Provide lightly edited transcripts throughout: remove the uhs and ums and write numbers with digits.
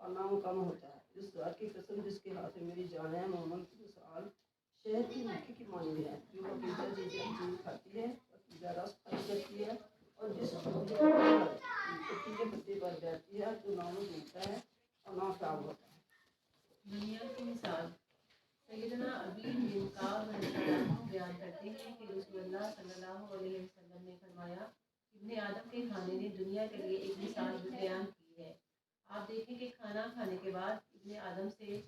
اور نہ وہ کم ہوتا ہے۔ اس ذات کی قسم جس کے ہاتھ میں میری جان ہے، محمد کی مثال شہد کی مکھی کی مانند ہے، جو پاکیزہ چیزیں کھاتی ہے، پاکیزہ رس کھائی کرتی ہے، اور جس پتیلے پتے پر بیٹھتی ہے تو نہ وہ ڈوبتا ہے اور نہ خراب ہوتا ہے۔ دنیا کی مثال سیدنا ابی بن کعب رضی اللہ عنہ بیان کرتے ہیں کہ رسول اللہ صلی اللہ علیہ وسلم نے فرمایا، ابن آدم کے کھانے نے دنیا کے لیے ایک مثال بیان کی ہے۔ آپ دیکھیں کہ کھانا کھانے کے بعد ابن آدم سے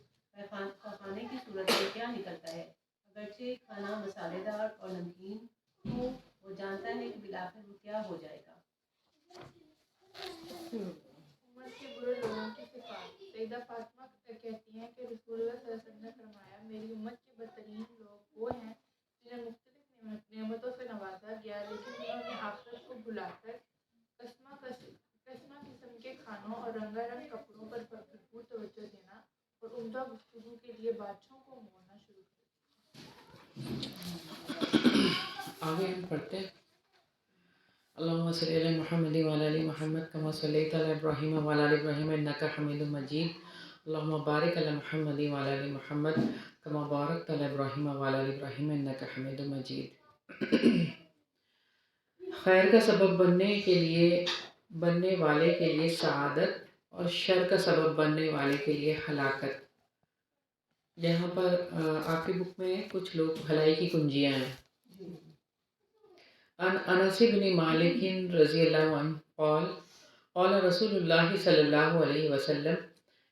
پخانے کی صورت میں کیا نکلتا ہے۔ اگرچہ کھانا مسالے دار اور نمکین ہو، وہ جانتا ہے کہ بالآخر وہ کیا ہو جائے گا۔ امت کے برے لوگوں کی صفات سیدہ فاطمہ کہتی ہیں کہ رسول اللہ صلی اللہ علیہ وسلم نے فرمایا، میری امت کے بدترین لوگ وہ ہیں جنہیں مختلف نعمتوں سے نوازا گیا، لیکن انہوں نے آخرت کو بھلا کر قسمہ قسم کے کھانوں اور رنگا رنگ کپڑوں پر بھرپور توجہ دینا اور عمدہ گفتگو کے لیے بادشاہوں کو موڑنا شروع کر۔ آگے ہم پڑھتے ہیں اللہم صلی علی محمد وعلی آل محمد کما صلیت علی ابراہیم وعلی آل ابراہیم انک حمید مجید اللہم بارک علی محمد وعلی آل محمد کما بارکت علی ابراہیم وعلی آل ابراہیم انک حمید مجید۔ خیر کا سبب بننے والے کے لیے سعادت اور شر کا سبب بننے والے کے لیے ہلاکت۔ یہاں پر آپ کی بک میں کچھ لوگ بھلائی کی کنجیاں ہیں۔ عن انس بن مالک رضی اللہ عنہ قال قال رسول اللہ صلی اللہ علیہ وسلم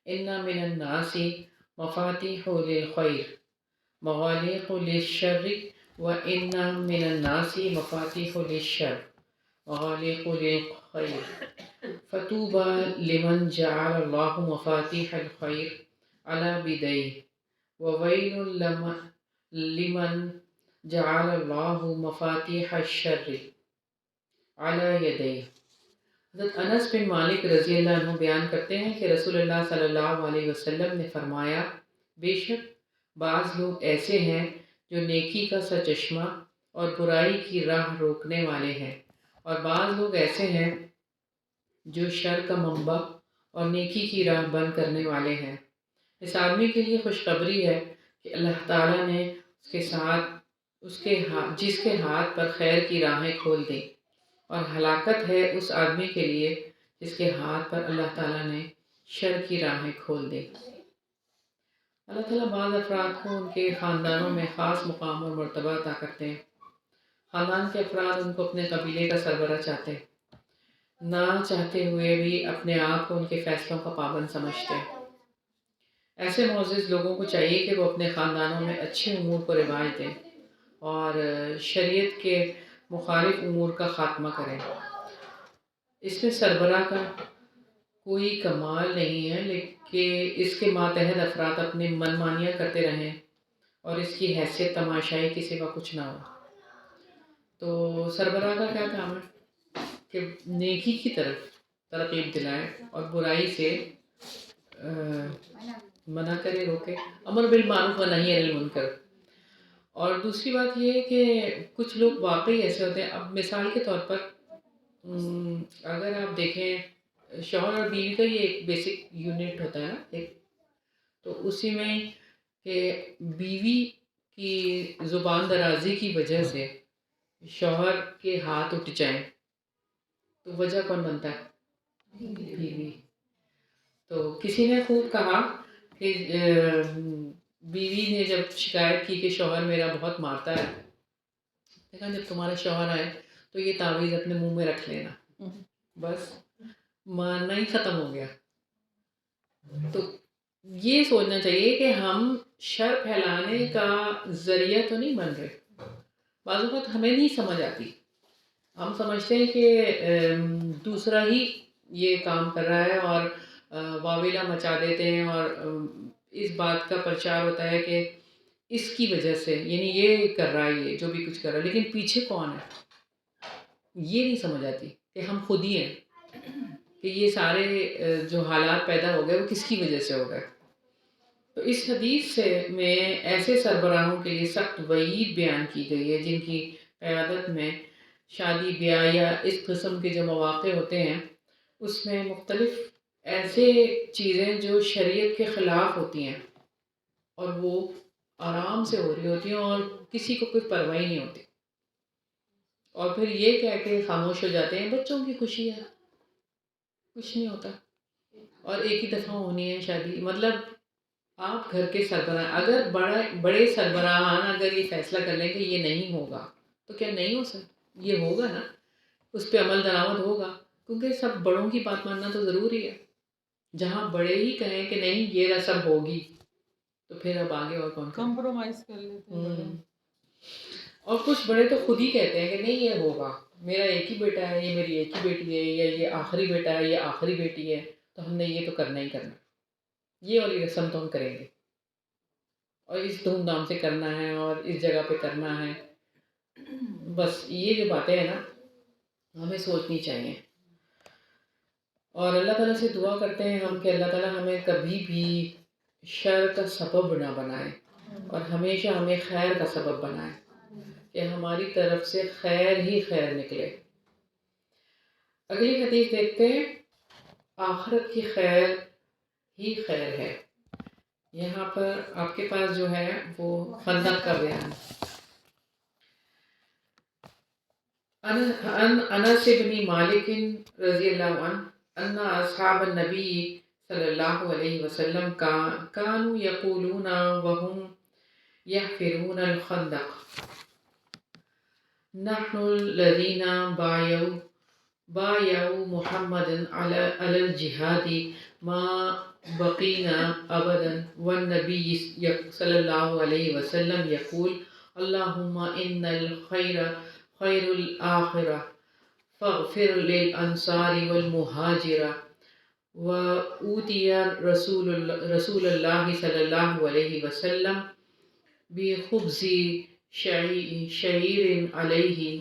ان من الناس مفاتیح للخیر مغاليق للشر وان من الناس مفاتيح للشر مغاليق للخير فطوبى لمن جعل الله مفاتيح الخير على بيديه وويل لمن جعل اللہ مفاتیح الشر علی یدیہ۔ حضرت انس بن مالک رضی اللہ عنہ بیان کرتے ہیں کہ رسول اللہ صلی اللہ علیہ وسلم نے فرمایا، بے شک بعض لوگ ایسے ہیں جو نیکی کا سرچشمہ اور برائی کی راہ روکنے والے ہیں، اور بعض لوگ ایسے ہیں جو شر کا منبع اور نیکی کی راہ بند کرنے والے ہیں۔ اس آدمی کے لیے خوشخبری ہے کہ اللہ تعالیٰ نے جس کے ہاتھ پر خیر کی راہیں کھول دیں، اور ہلاکت ہے اس آدمی کے لیے جس کے ہاتھ پر اللہ تعالیٰ نے شر کی راہیں کھول دیں۔ اللہ تعالیٰ بعض افراد کو ان کے خاندانوں میں خاص مقام اور مرتبہ عطا کرتے ہیں۔ خاندان کے افراد ان کو اپنے قبیلے کا سربراہ چاہتے ہیں، نہ چاہتے ہوئے بھی اپنے آپ کو ان کے فیصلوں کا پابند سمجھتے ہیں۔ ایسے معزز لوگوں کو چاہیے کہ وہ اپنے خاندانوں میں اچھے امور کو رواج دیں اور شریعت کے مخالف امور کا خاتمہ کریں۔ اس میں سربراہ کا کوئی کمال نہیں ہے، لیکن اس کے ماتحت افراد اپنی من مانیاں کرتے رہیں اور اس کی حیثیت تماشائی کے سوا کچھ نہ ہو۔ تو سربراہ کا کیا کام ہے کہ نیکی کی طرف ترغیب دلائے اور برائی سے منع کرے، روکے، امر بالمعروف و نہی عن المنکر۔ اور دوسری بات یہ ہے کہ کچھ لوگ واقعی ایسے ہوتے ہیں، اب مثال کے طور پر اگر آپ دیکھیں شوہر اور بیوی کا یہ ایک بیسک یونٹ ہوتا ہے نا ایک، تو اسی میں کہ بیوی کی زبان درازی کی وجہ سے شوہر کے ہاتھ اٹھ جائیں تو وجہ کون بنتا ہے؟ بیوی۔ تو کسی نے خوب کہا کہ بیوی نے جب شکایت کی کہ شوہر میرا بہت مارتا ہے، دیکھا جب تمہارا شوہر آئے تو یہ تعویذ اپنے منہ میں رکھ لینا، بس مارنا ہی ختم ہو گیا۔ تو یہ سوچنا چاہیے کہ ہم شر پھیلانے کا ذریعہ تو نہیں بن رہے۔ بعض اوقات ہمیں نہیں سمجھ آتی، ہم سمجھتے ہیں کہ دوسرا ہی یہ کام کر رہا ہے اور واویلا مچا دیتے ہیں، اور اس بات کا پرچار ہوتا ہے کہ اس کی وجہ سے، یعنی یہ کر رہا ہے، یہ جو بھی کچھ کر رہا ہے، لیکن پیچھے کون ہے یہ نہیں سمجھ آتی کہ ہم خود ہی ہیں، کہ یہ سارے جو حالات پیدا ہو گئے وہ کس کی وجہ سے ہو گئے۔ تو اس حدیث میں ایسے سربراہوں کے لیے سخت وعید بیان کی گئی ہے جن کی قیادت میں شادی بیاہ یا اس قسم کے جو مواقع ہوتے ہیں اس میں مختلف ایسے چیزیں جو شریعت کے خلاف ہوتی ہیں اور وہ آرام سے ہو رہی ہوتی ہیں اور کسی کو کوئی پرواہ ہی نہیں ہوتی، اور پھر یہ کہہ کے خاموش ہو جاتے ہیں بچوں کی خوشی ہے، کچھ نہیں ہوتا، اور ایک ہی دفعہ ہونی ہے شادی. مطلب آپ گھر کے سربراہ، اگر بڑے سربراہان اگر یہ فیصلہ کر لیں کہ یہ نہیں ہوگا تو کیا نہیں ہو سکتا؟ یہ ہوگا نا، اس پہ عمل درآمد ہوگا، کیونکہ سب بڑوں کی بات ماننا تو ضروری ہے. جہاں بڑے ہی کہیں کہ نہیں یہ رسم ہوگی تو پھر اب آگے اور کون کرے؟ کمپرومائز کر لیتے ہیں بڑے. اور کچھ بڑے تو خود ہی کہتے ہیں کہ نہیں یہ ہوگا، میرا ایک ہی بیٹا ہے، یہ میری ایک ہی بیٹی ہے، یا یہ آخری بیٹا ہے، یہ آخری بیٹی ہے، تو ہم نے یہ تو کرنا ہی کرنا، یہ والی رسم تو ہم کریں گے، اور اس دھوم دھام سے کرنا ہے اور اس جگہ پہ کرنا ہے. بس یہ جو باتیں ہیں نا ہمیں سوچنی چاہیے، اور اللہ تعالیٰ سے دعا کرتے ہیں ہم کہ اللہ تعالیٰ ہمیں کبھی بھی شر کا سبب نہ بنائے اور ہمیشہ ہمیں خیر کا سبب بنائے، کہ ہماری طرف سے خیر ہی خیر نکلے. اگلی حدیث دیکھتے ہیں، آخرت کی خیر ہی خیر ہے. یہاں پر آپ کے پاس جو ہے وہ خندق کا بیان. عن انس بن مالک رضی اللہ عنہ ان اصحاب النبی صلی اللہ علیہ وسلم كانوا يقولون وهم يحفرون الخندق نحن الذين بايعوا محمد على الجهاد ما بقينا أبدا والنبي صلى الله عليه وسلم يقول اللهم إن الخير خير الآخرة فاغفر للأنصار والمهاجرة. وأوتي رسول الله صلى الله عليه وسلم بخبز شعير عليه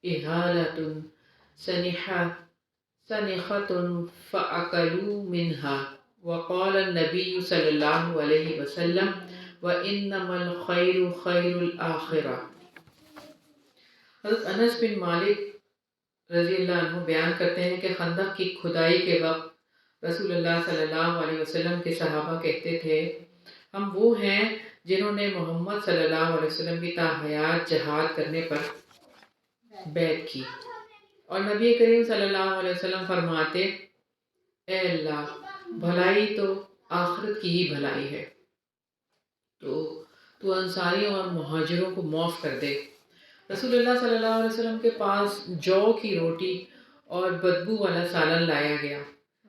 إهالة سنخة فأكلوا منها. وقال النبي صلى الله عليه وسلم وإنما الخير خير الآخرة. حضرت انس بن مالک رضی اللہ عنہ بیان کرتے ہیں کہ خندق کی کھدائی کے وقت رسول اللہ صلی اللہ علیہ وسلم کے صحابہ کہتے تھے ہم وہ ہیں جنہوں نے محمد صلی اللہ علیہ وسلم کی تاحیات جہاد کرنے پر بیعت کی، اور نبی کریم صلی اللہ علیہ وسلم فرماتے اے اللہ بھلائی تو آخرت کی ہی بھلائی ہے، تو انصاریوں اور مہاجروں کو معاف کر دے. رسول اللہ صلی اللہ علیہ وسلم کے پاس جو کی روٹی اور بدبو والا سالن لایا گیا،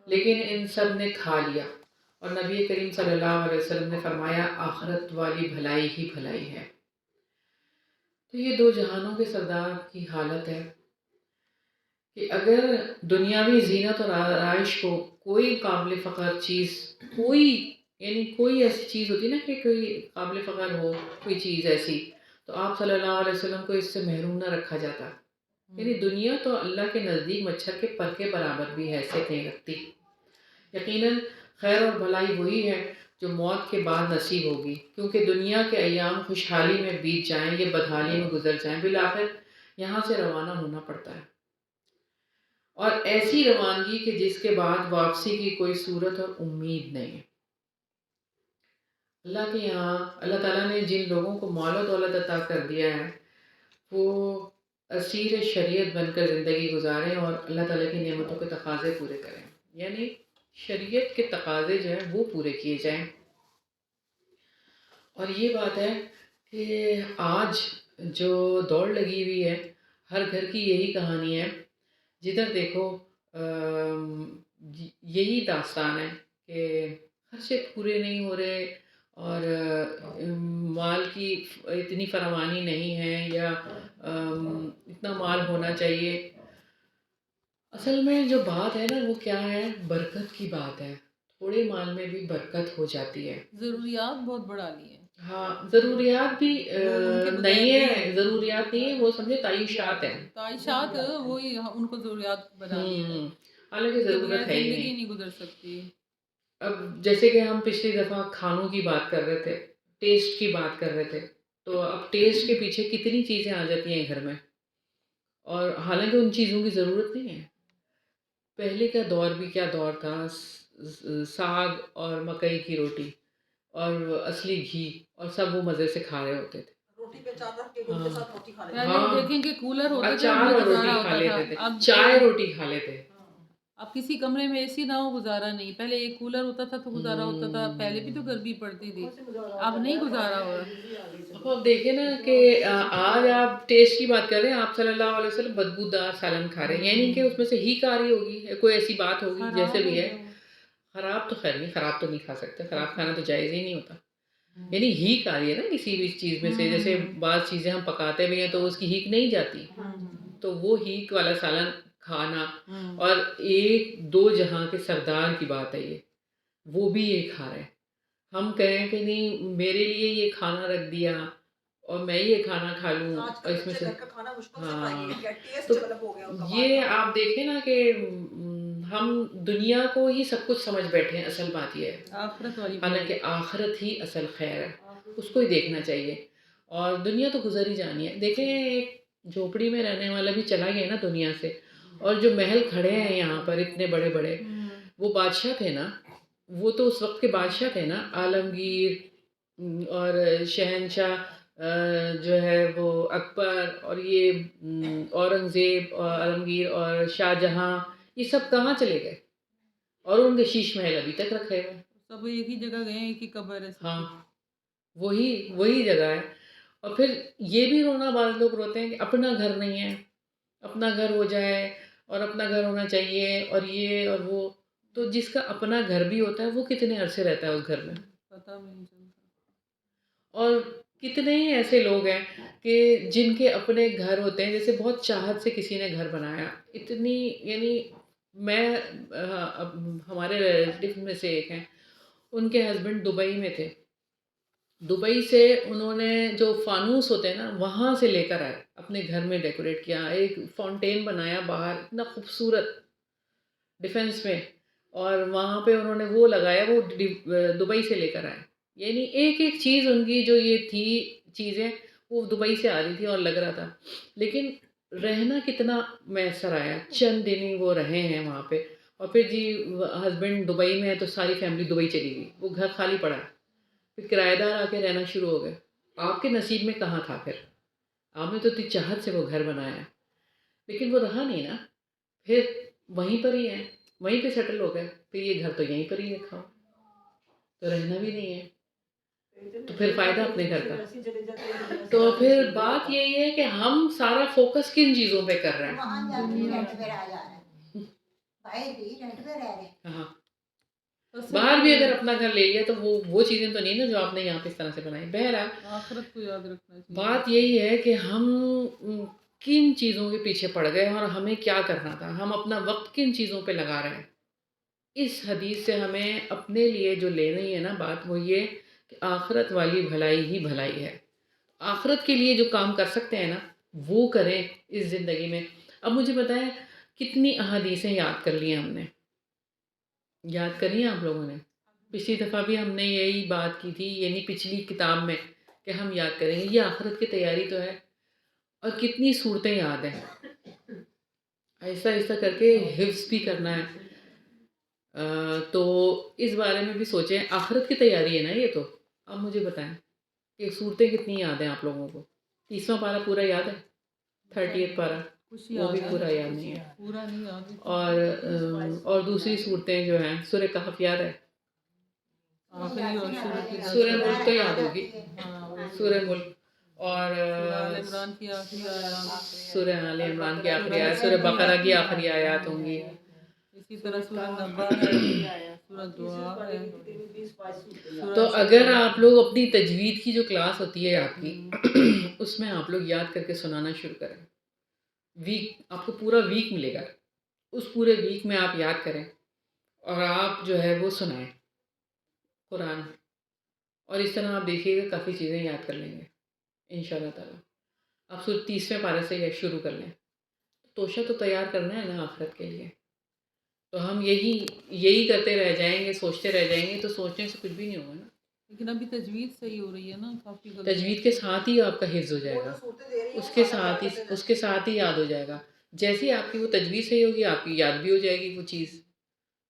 لیکن ان سب نے کھا لیا، اور نبی کریم صلی اللہ علیہ وسلم نے فرمایا آخرت والی بھلائی ہی بھلائی ہے. تو یہ دو جہانوں کے سردار کی حالت ہے کہ اگر دنیاوی زینت اور آرائش کو کوئی قابل فخر چیز، کوئی ایسی چیز ہوتی نا کہ کوئی قابل فخر ہو کوئی چیز ایسی، تو آپ صلی اللہ علیہ وسلم کو اس سے محروم نہ رکھا جاتا. یعنی دنیا تو اللہ کے نزدیک مچھر کے پر کے برابر بھی حیثیت نہیں رکھتی. یقیناً خیر اور بھلائی وہی ہے جو موت کے بعد نصیب ہوگی، کیونکہ دنیا کے ایام خوشحالی میں بیت جائیں یا بدحالی میں گزر جائیں، بالآخر یہاں سے روانہ ہونا پڑتا ہے، اور ایسی روانگی کہ جس کے بعد واپسی کی کوئی صورت اور امید نہیں ہے. اللہ کے یہاں اللہ تعالیٰ نے جن لوگوں کو مال و دولت عطا کر دیا ہے وہ اسیر شریعت بن کر زندگی گزاریں اور اللہ تعالیٰ کی نعمتوں کے تقاضے پورے کریں، یعنی شریعت کے تقاضے جو ہیں وہ پورے کیے جائیں. اور یہ بات ہے کہ آج جو دوڑ لگی ہوئی ہے ہر گھر کی یہی کہانی ہے، جدھر دیکھو یہی داستان ہے کہ خرچے پورے نہیں ہو رہے اور مال کی اتنی فراوانی نہیں ہے یا اتنا مال ہونا چاہیے. اصل میں جو بات ہے نا وہ کیا ہے، برکت کی بات ہے. تھوڑے مال میں بھی برکت ہو جاتی ہے. ضروریات بہت بڑھا لی ہیں. ہاں ضروریات بھی نہیں ہے، ضروریات نہیں ہے، وہ سمجھے تعیشات ہیں. تعیشات وہی ان کو ضروریات بنا لی ہیں، حالانکہ ضرورت ہے ہی زندگی نہیں گزر سکتی. اب جیسے کہ ہم پچھلی دفعہ کھانوں کی بات کر رہے تھے، ٹیسٹ کی بات کر رہے تھے، تو اب ٹیسٹ کے پیچھے کتنی چیزیں آ جاتی ہیں گھر میں، اور حالانکہ ان چیزوں کی ضرورت نہیں ہے. پہلے کا دور بھی کیا دور تھا، ساگ اور مکئی کی روٹی اور اصلی گھی، اور سب وہ مزے سے کھا رہے ہوتے تھے. روٹی پہ چار رکھ کے ان کے ساتھ روٹی کھا لیتے ہاں. پہلے دیکھیں کہ کولر ہوتے تھے اچار اور روٹی کھا لیتے تھے، چائے روٹی کھا لیتے. اب کسی کمرے میں اے سی نہ ہو گزارا نہیں. پہلے ایک کولر ہوتا تھا تو گزارا ہوتا تھا. پہلے بھی تو گرمی پڑتی تھی، اب نہیں گزارا ہو رہا. اب آپ دیکھیں نا کہ آج آپ ٹیسٹ کی بات کر رہے ہیں، آپ صلی اللہ علیہ وسلم بدبودار سالن کھا رہے ہیں، یعنی کہ اس میں سے ہیک آ رہی ہوگی یا کوئی ایسی بات ہوگی جیسے بھی ہے. خراب تو خیر نہیں، خراب تو نہیں کھا سکتے، خراب کھانا تو جائز ہی نہیں ہوتا. یعنی ہیک آ رہی ہے نا کسی بھی چیز میں سے، جیسے بعض چیزیں ہم پکاتے بھی ہیں تو اس کی ہیک نہیں جاتی، تو وہ ہیک والا سالن کھانا. اور ایک دو جہاں کے سردار کی بات ہے یہ، وہ بھی یہ کھا رہے ہیں. ہم کہیں کہ نہیں میرے لیے یہ کھانا رکھ دیا اور میں یہ کھانا کھا لوں، اور اس میں سے کھانا مشکل سے ہاں. کھائیں گے، ٹیسٹ تو ڈیولپ ہو گیا ان کا. یہ آپ دیکھیں نا کہ ہم دنیا کو ہی سب کچھ سمجھ بیٹھے ہیں، اصل بات یہ ہے. آخرت والی حالانکہ آخرت ہی اصل خیر ہے، اس کو ہی دیکھنا چاہیے. اور دنیا تو گزر ہی جانی ہے. دیکھیں ایک جھوپڑی میں رہنے والا بھی چلا گیا نا دنیا سے، اور جو محل کھڑے ہیں یہاں پر اتنے بڑے بڑے، وہ بادشاہ تھے نا، وہ تو اس وقت کے بادشاہ تھے نا. عالمگیر اور شہنشاہ جو ہے وہ اکبر، اور یہ اورنگزیب اور عالمگیر اور شاہ جہاں، یہ سب کہاں چلے گئے؟ اور ان کے شیش محل ابھی تک رکھے ہوئے ہیں. سب ایک ہی جگہ گئے، ایک ہی قبر ہے. ہاں وہی جگہ ہے. اور پھر یہ بھی رونا، بعض لوگ روتے ہیں کہ اپنا گھر نہیں ہے، اپنا گھر ہو جائے اور اپنا گھر ہونا چاہیے اور یہ اور وہ. تو جس کا اپنا گھر بھی ہوتا ہے وہ کتنے عرصے رہتا ہے اس گھر میں؟ پتہ بھی نہیں چلتا. اور کتنے ہی ایسے لوگ ہیں کہ جن کے اپنے گھر ہوتے ہیں، جیسے بہت چاہت سے کسی نے گھر بنایا، اتنی یعنی میں ہمارے ریلیٹیو میں سے ایک ہیں، ان کے ہسبینڈ دبئی میں تھے. دبئی سے انہوں نے جو فانوس ہوتے ہیں نا وہاں سے لے کر آئے، اپنے گھر میں ڈیکوریٹ کیا، ایک فاؤنٹین بنایا باہر اتنا خوبصورت ڈیفینس میں، اور وہاں پہ انہوں نے وہ لگایا، وہ دبئی سے لے کر آئے. یعنی ایک ایک چیز ان کی جو یہ تھی چیزیں، وہ دبئی سے آ رہی تھی اور لگ رہا تھا. لیکن رہنا کتنا میسر آیا، چند دن ہی وہ رہے ہیں وہاں پہ. اور پھر جی ہسبینڈ دبئی میں ہے تو ساری فیملی دبئی چلی گئی، وہ گھر خالی پڑا ہے. پھر کرایہ دار آ کے رہنا شروع ہو گئے. آپ کے نصیب میں کہاں تھا پھر؟ آپ نے تو اتنی چاہت سے وہ گھر بنایا، لیکن وہ رہا نہیں نا. پھر وہیں پر ہی ہیں، وہیں پہ سیٹل ہو گئے. پھر یہ گھر تو یہیں پر ہی رکھا ہو، تو رہنا بھی نہیں ہے، تو پھر فائدہ اپنے گھر کا. تو پھر بات یہی ہے کہ ہم سارا فوکس کن چیزوں پہ کر رہے ہیں. ہاں، باہر بھی اگر اپنا گھر لے لیا تو وہ چیزیں تو نہیں نا جو آپ نے یہاں پہ اس طرح سے بنائی. بہرحال آخرت کو یاد رکھنا چاہیے. بات یہی ہے کہ ہم کن چیزوں کے پیچھے پڑ گئے اور ہمیں کیا کرنا تھا، ہم اپنا وقت کن چیزوں پہ لگا رہے ہیں. اس حدیث سے ہمیں اپنے لیے جو لینی ہے نا بات، وہ یہ کہ آخرت والی بھلائی ہی بھلائی ہے. آخرت کے لیے جو کام کر سکتے ہیں نا وہ کریں اس زندگی میں. اب مجھے بتائیں کتنی احادیثیں یاد کر لی ہیں ہم نے، یاد کری ہیں آپ لوگوں نے؟ پچھلی دفعہ بھی ہم نے یہی بات کی تھی، یعنی پچھلی کتاب میں، کہ ہم یاد کریں گے. یہ آخرت کی تیاری تو ہے. اور کتنی صورتیں یاد ہیں، ایسا ایسا کر کے حفظ بھی کرنا ہے. تو اس بارے میں بھی سوچیں. آخرت کی تیاری ہے نا یہ تو. اب مجھے بتائیں کہ صورتیں کتنی یاد ہیں آپ لوگوں کو؟ 30واں پارہ پورا یاد ہے؟ 38 پارہ کچھ وہ بھی یاد پورا ہے، یاد نہیں ہے. پورا نہیں یاد. اور دوسری صورتیں جو ہیں، سورہ کہف یاد ہے؟ آخری اور سورہ ملک تو یاد ہوگی، سورہ ملک، اور آل عمران کی آخری آیات، سورہ آل عمران کی آخری آیات، سورہ بقرہ کی آخری آیات ہوں گی. اسی طرح سورہ نبا ہے، سورہ دعا ہے. تو اگر آپ لوگ اپنی تجوید کی جو کلاس ہوتی ہے آپ کی، اس میں آپ لوگ یاد کر کے سنانا شروع کریں. ویک آپ کو پورا ویک ملے گا، اس پورے ویک میں آپ یاد کریں اور آپ جو ہے وہ سنائیں قرآن. اور اس طرح آپ دیکھیے گا کافی چیزیں یاد کر لیں گے انشاءاللہ تعالیٰ. آپ 30ویں پارے سے یہ شروع کر لیں. توشہ تو تیار کرنا ہے نا آخرت کے لیے. تو ہم یہی کرتے رہ جائیں گے، سوچتے رہ جائیں گے، تو سوچنے سے کچھ بھی نہیں ہوگا نا. لیکن ابھی تجوید صحیح ہو رہی ہے نا، کافی تجوید کے ساتھ ہی آپ کا حفظ ہو جائے گا، اس کے ساتھ ہی یاد ہو جائے گا. جیسے ہی آپ کی وہ تجوید صحیح ہوگی آپ کی یاد بھی ہو جائے گی وہ چیز،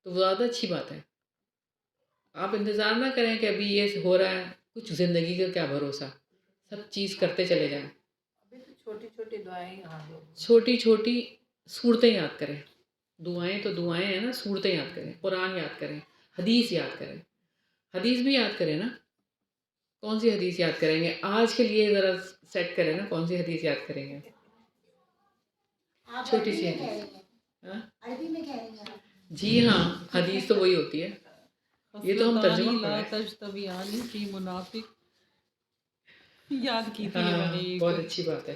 تو وہ زیادہ اچھی بات ہے. آپ انتظار نہ کریں کہ ابھی یہ ہو رہا ہے، کچھ زندگی کا کیا بھروسہ، سب چیز کرتے چلے جائیں. ابھی تو چھوٹی چھوٹی دعائیں یہاں دو. چھوٹی چھوٹی صورتیں یاد کریں. دعائیں تو دعائیں ہیں نا، صورتیں یاد کریں، قرآن یاد کریں، حدیث یاد کریں. حدیث بھی یاد کریں نا. کون سی حدیث یاد کریں گے آج کے لیے؟ ذرا سیٹ کریں نا، کون سی حدیث یاد کریں گے؟ چھوٹی سی حدیث. ہاں؟ جی ہاں، حدیث تو وہی ہوتی ہے. یہ تو ہم ترجمہ لا پڑھ رہے تجتبیانی فی منافق یاد کی تھی ہیں. میں نے ہاں، ایک بہت اچھی بات ہے.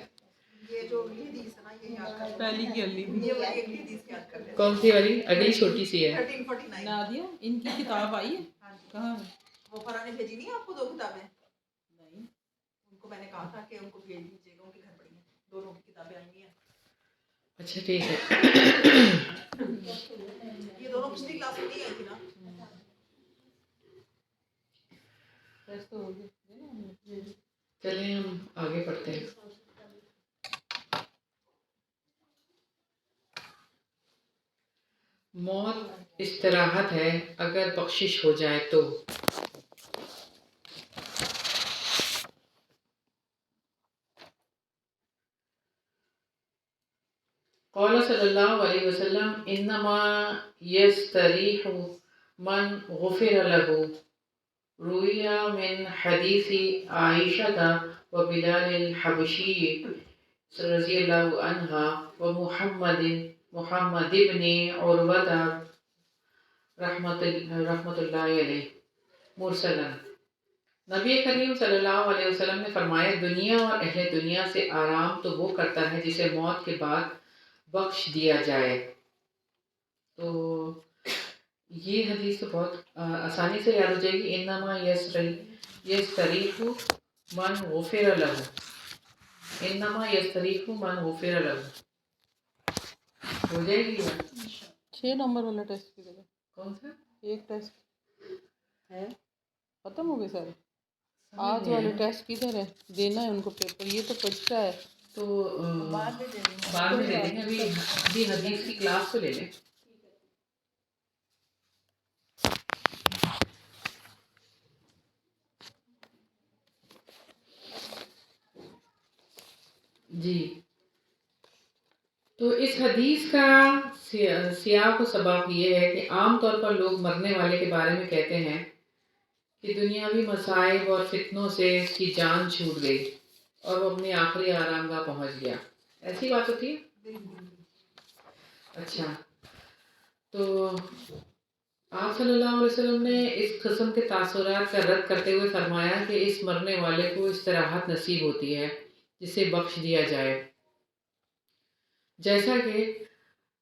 یہ جو اگلی حدیث ہے نا یہ یاد کر لیں. پہلی کی علی تھی. یہ والی اگلی حدیث یاد کر لیں. کون سی والی؟ اگلی چھوٹی سی ہے. 1349. نادیہ ان کی کتاب آئی ہے ہاں جی. کہاں ہے؟ وہ فرا نے بھیجی نہیں آپ کو 2 کتابیں؟ نہیں. ان کو میں نے کہا تھا کہ ان کو بھیج دیجیے گا، ان کے گھر پڑی ہیں. دونوں کی کتابیں آئی ہیں. اچھا ٹھیک ہے. یہ دونوں پچھلی کلاس میں نہیں آئی تھی نا. ٹیسٹ تو ہو گیا. چلیں ہم آگے پڑھتے ہیں. موت استراحت ہے اگر بخشش ہو جائے تو. قال صلی اللہ علیہ وسلم انما یستریح من غفر له. روی من حدیث عائشہ و بلال الحبشی رضی اللہ عنہ و محمد ابن عروہ رحمت اللہ علیہ مرسلا. نبی کریم صلی اللہ علیہ وسلم نے فرمایا دنیا اور اہل دنیا سے آرام تو وہ کرتا ہے جسے موت کے بعد بخش دیا جائے. تو یہ حدیث تو بہت آسانی سے یاد ہو جائے گی. انما یستریح من غفر له. انما یستریح من غفر له ہو جائے گی. 6 نمبر والا ٹیسٹ کی جگہ کون سا؟ ایک ٹیسٹ ہے ختم ہو گئے سارے. آج والے ٹیسٹ کدھر ہے؟ دینا ہے ان کو پیپر. یہ تو بچتا ہے. تو بعد میں دے دیں گے. بعد میں دے دیں گے. ابھی حدیث کی کلاس تو لے لیں. جی تو اس حدیث کا سیاق و سباق یہ ہے کہ عام طور پر لوگ مرنے والے کے بارے میں کہتے ہیں کہ دنیاوی مصائب اور فتنوں سے اس کی جان چھوٹ گئی اور وہ اپنی آخری آرام گاہ پہنچ گیا. ایسی بات ہوتی ہے؟ اچھا. تو آپ صلی اللہ علیہ وسلم نے اس قسم کے تاثرات کا رد کرتے ہوئے فرمایا کہ اس مرنے والے کو استراحت نصیب ہوتی ہے جسے بخش دیا جائے. جیسا کہ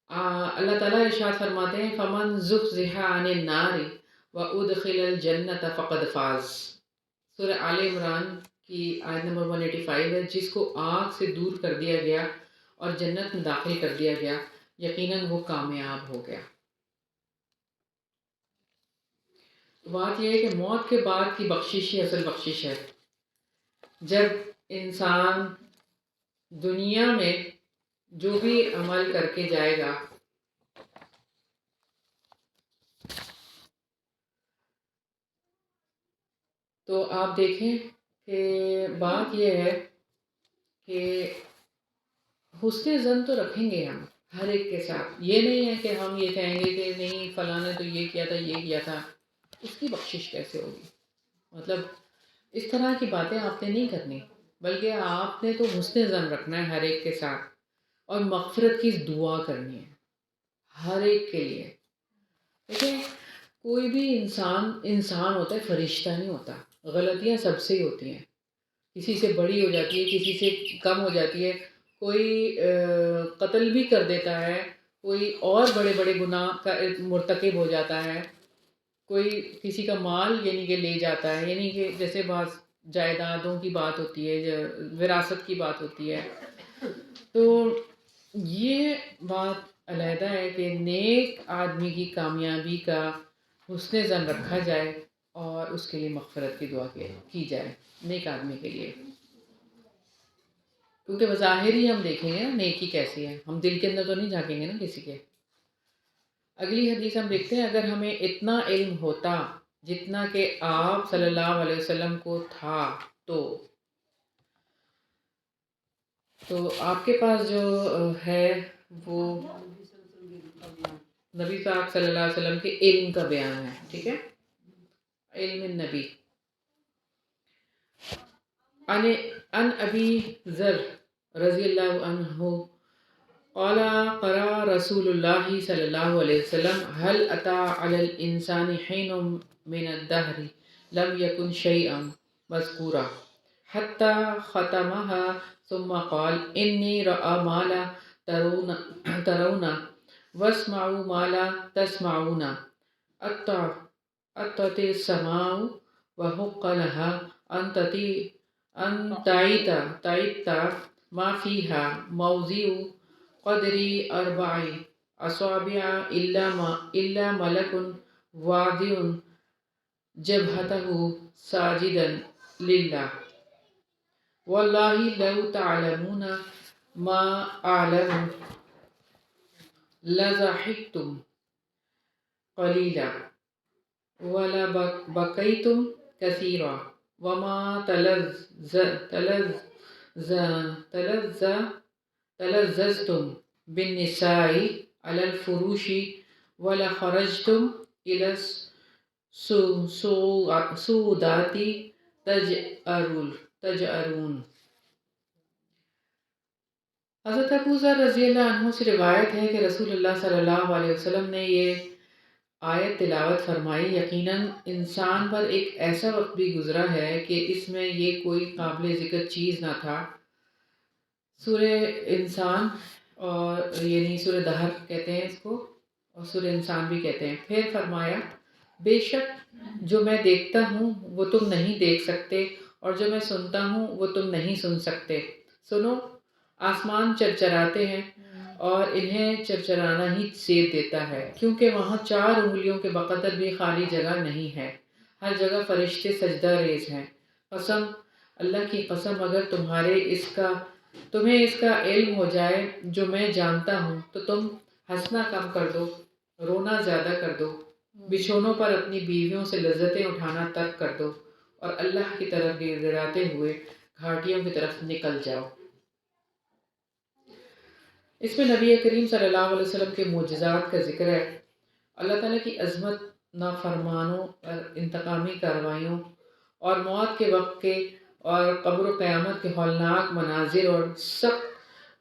اللہ تعالیٰ ارشاد فرماتے ہیں فمن زحزح عن النار وادخل الجنۃ فقد فاز. سورہ آل عمران کی آیت نمبر 185 ہے. جس کو آگ سے دور کر دیا گیا اور جنت میں داخل کر دیا گیا یقیناً وہ کامیاب ہو گیا. بات یہ ہے کہ موت کے بعد کی بخشش ہی اصل بخشش ہے. جب انسان دنیا میں جو بھی عمل کر کے جائے گا تو آپ دیکھیں کہ بات یہ ہے کہ حسن زن تو رکھیں گے ہم ہر ایک کے ساتھ. یہ نہیں ہے کہ ہم یہ کہیں گے کہ نہیں فلاں نے تو یہ کیا تھا یہ کیا تھا. اس کی بخشش کیسے ہوگی؟ مطلب اس طرح کی باتیں آپ نے نہیں کرنی، بلکہ آپ نے تو حسن زن رکھنا ہے ہر ایک کے ساتھ اور مغفرت کی دعا کرنی ہے ہر ایک کے لیے. دیکھیں کوئی بھی انسان ہوتا ہے، فرشتہ نہیں ہوتا. غلطیاں سب سے ہی ہوتی ہیں. کسی سے بڑی ہو جاتی ہے، کسی سے کم ہو جاتی ہے. کوئی قتل بھی کر دیتا ہے، کوئی اور بڑے بڑے گناہ کا مرتکب ہو جاتا ہے. کوئی کسی کا مال یعنی کہ لے جاتا ہے، یعنی کہ جیسے بعض جائیدادوں کی بات ہوتی ہے، وراثت کی بات ہوتی ہے. تو یہ بات علیحدہ ہے کہ نیک آدمی کی کامیابی کا حسن زن رکھا جائے اور اس کے لیے مغفرت کی دعا کی جائے نیک آدمی کے لیے. کیونکہ بظاہر ہی ہم دیکھیں گے نا نیکی کیسی ہے، ہم دل کے اندر تو نہیں جھانکیں گے نا کسی کے. اگلی حدیث ہم دیکھتے ہیں اگر ہمیں اتنا علم ہوتا جتنا کہ آپ صلی اللہ علیہ وسلم کو تھا. تو آپ کے پاس جو ہے وہ نبی پاک صلی اللہ علیہ وسلم کے علم کا بیان ہے. ٹھیک ہے، علم النبی. ان ابی ذر رضی اللہ عنہ قال قرأ رسول اللہ صلی اللہ علیہ وسلم هل أتى على الإنسان حين من الدهر لم يكن شيئا مذكورا حتى ختمها ثم قال إني رأى ما لا ترون واسمعوا ما لا تسمعون أطت السماء وحق لها أن تعيت ما فيها موضع قدر 4 أصابع إلا ملك واضع جبهته ساجدا لله والله لو تعلمون ما أعلم لضحكتم قليلا ولبكيتم كثيرا وما تلذذتم بالنساء على الفروش ولخرجتم إلى السودات تجأرون. حضرت ابو ذر رضی اللہ عنہ سے روایت ہے کہ رسول اللہ صلی اللہ علیہ وسلم نے یہ آیت تلاوت فرمائی، یقیناً انسان پر ایک ایسا وقت بھی گزرا ہے کہ اس میں یہ کوئی قابل ذکر چیز نہ تھا. سورہ انسان، اور یعنی سورہ دہر کہتے ہیں اس کو، اور سورہ انسان بھی کہتے ہیں. پھر فرمایا بے شک جو میں دیکھتا ہوں وہ تم نہیں دیکھ سکتے، اور جو میں سنتا ہوں وہ تم نہیں سن سکتے. سنو، آسمان چرچراتے ہیں اور انہیں چرچرانا ہی سیر دیتا ہے، کیونکہ وہاں 4 انگلیوں کے بقدر بھی خالی جگہ نہیں ہے. ہر جگہ فرشتے سجدہ ریز ہیں. قسم اللہ کی قسم، اگر تمہیں اس کا علم ہو جائے جو میں جانتا ہوں تو تم ہنسنا کم کر دو، رونا زیادہ کر دو، بچھونوں پر اپنی بیویوں سے لذتیں اٹھانا ترک کر دو، اور اللہ کی طرف گڑ گڑاتے ہوئے گھاٹیوں کی طرف نکل جاؤ. اس میں نبی کریم صلی اللہ علیہ وسلم کے معجزات کا ذکر ہے. اللہ تعالیٰ کی عظمت، نافرمانوں پر انتقامی کارروائیوں اور موت کے وقت کے اور قبر و قیامت کے ہولناک مناظر اور سخت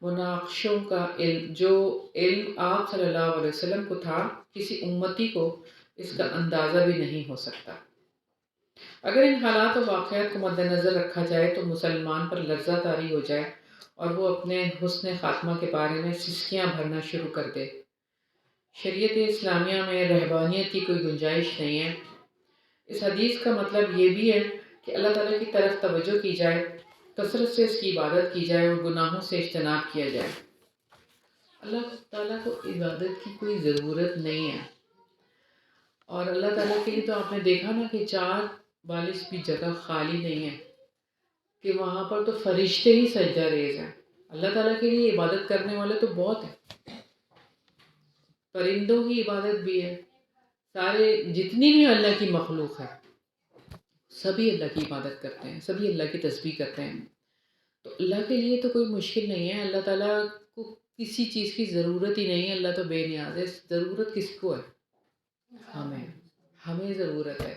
مناقشوں کا علم، جو علم آپ صلی اللہ علیہ وسلم کو تھا، کسی امتی کو اس کا اندازہ بھی نہیں ہو سکتا. اگر ان حالات و واقعات کو مد نظر رکھا جائے تو مسلمان پر لرزہ طاری ہو جائے اور وہ اپنے حسن خاتمہ کے بارے میں سسکیاں بھرنا شروع کر دے. شریعت اسلامیہ میں رہبانیت کی کوئی گنجائش نہیں ہے. اس حدیث کا مطلب یہ بھی ہے کہ اللہ تعالیٰ کی طرف توجہ کی جائے، کثرت سے اس کی عبادت کی جائے اور گناہوں سے اجتناب کیا جائے. اللہ تعالیٰ کو عبادت کی کوئی ضرورت نہیں ہے، اور اللہ تعالیٰ کے لیے تو آپ نے دیکھا نا کہ 4 بالش بھی جگہ خالی نہیں ہے، کہ وہاں پر تو فرشتے ہی سجدہ ریز ہیں. اللہ تعالیٰ کے لیے عبادت کرنے والے تو بہت ہیں، پرندوں کی عبادت بھی ہے، سارے جتنی بھی اللہ کی مخلوق ہے سبھی اللہ کی عبادت کرتے ہیں، سبھی اللہ کی تسبیح کرتے ہیں. تو اللہ کے لیے تو کوئی مشکل نہیں ہے. اللہ تعالیٰ کو کسی چیز کی ضرورت ہی نہیں ہے. اللہ تو بے نیاز ہے. ضرورت کس کو ہے؟ ہمیں ضرورت ہے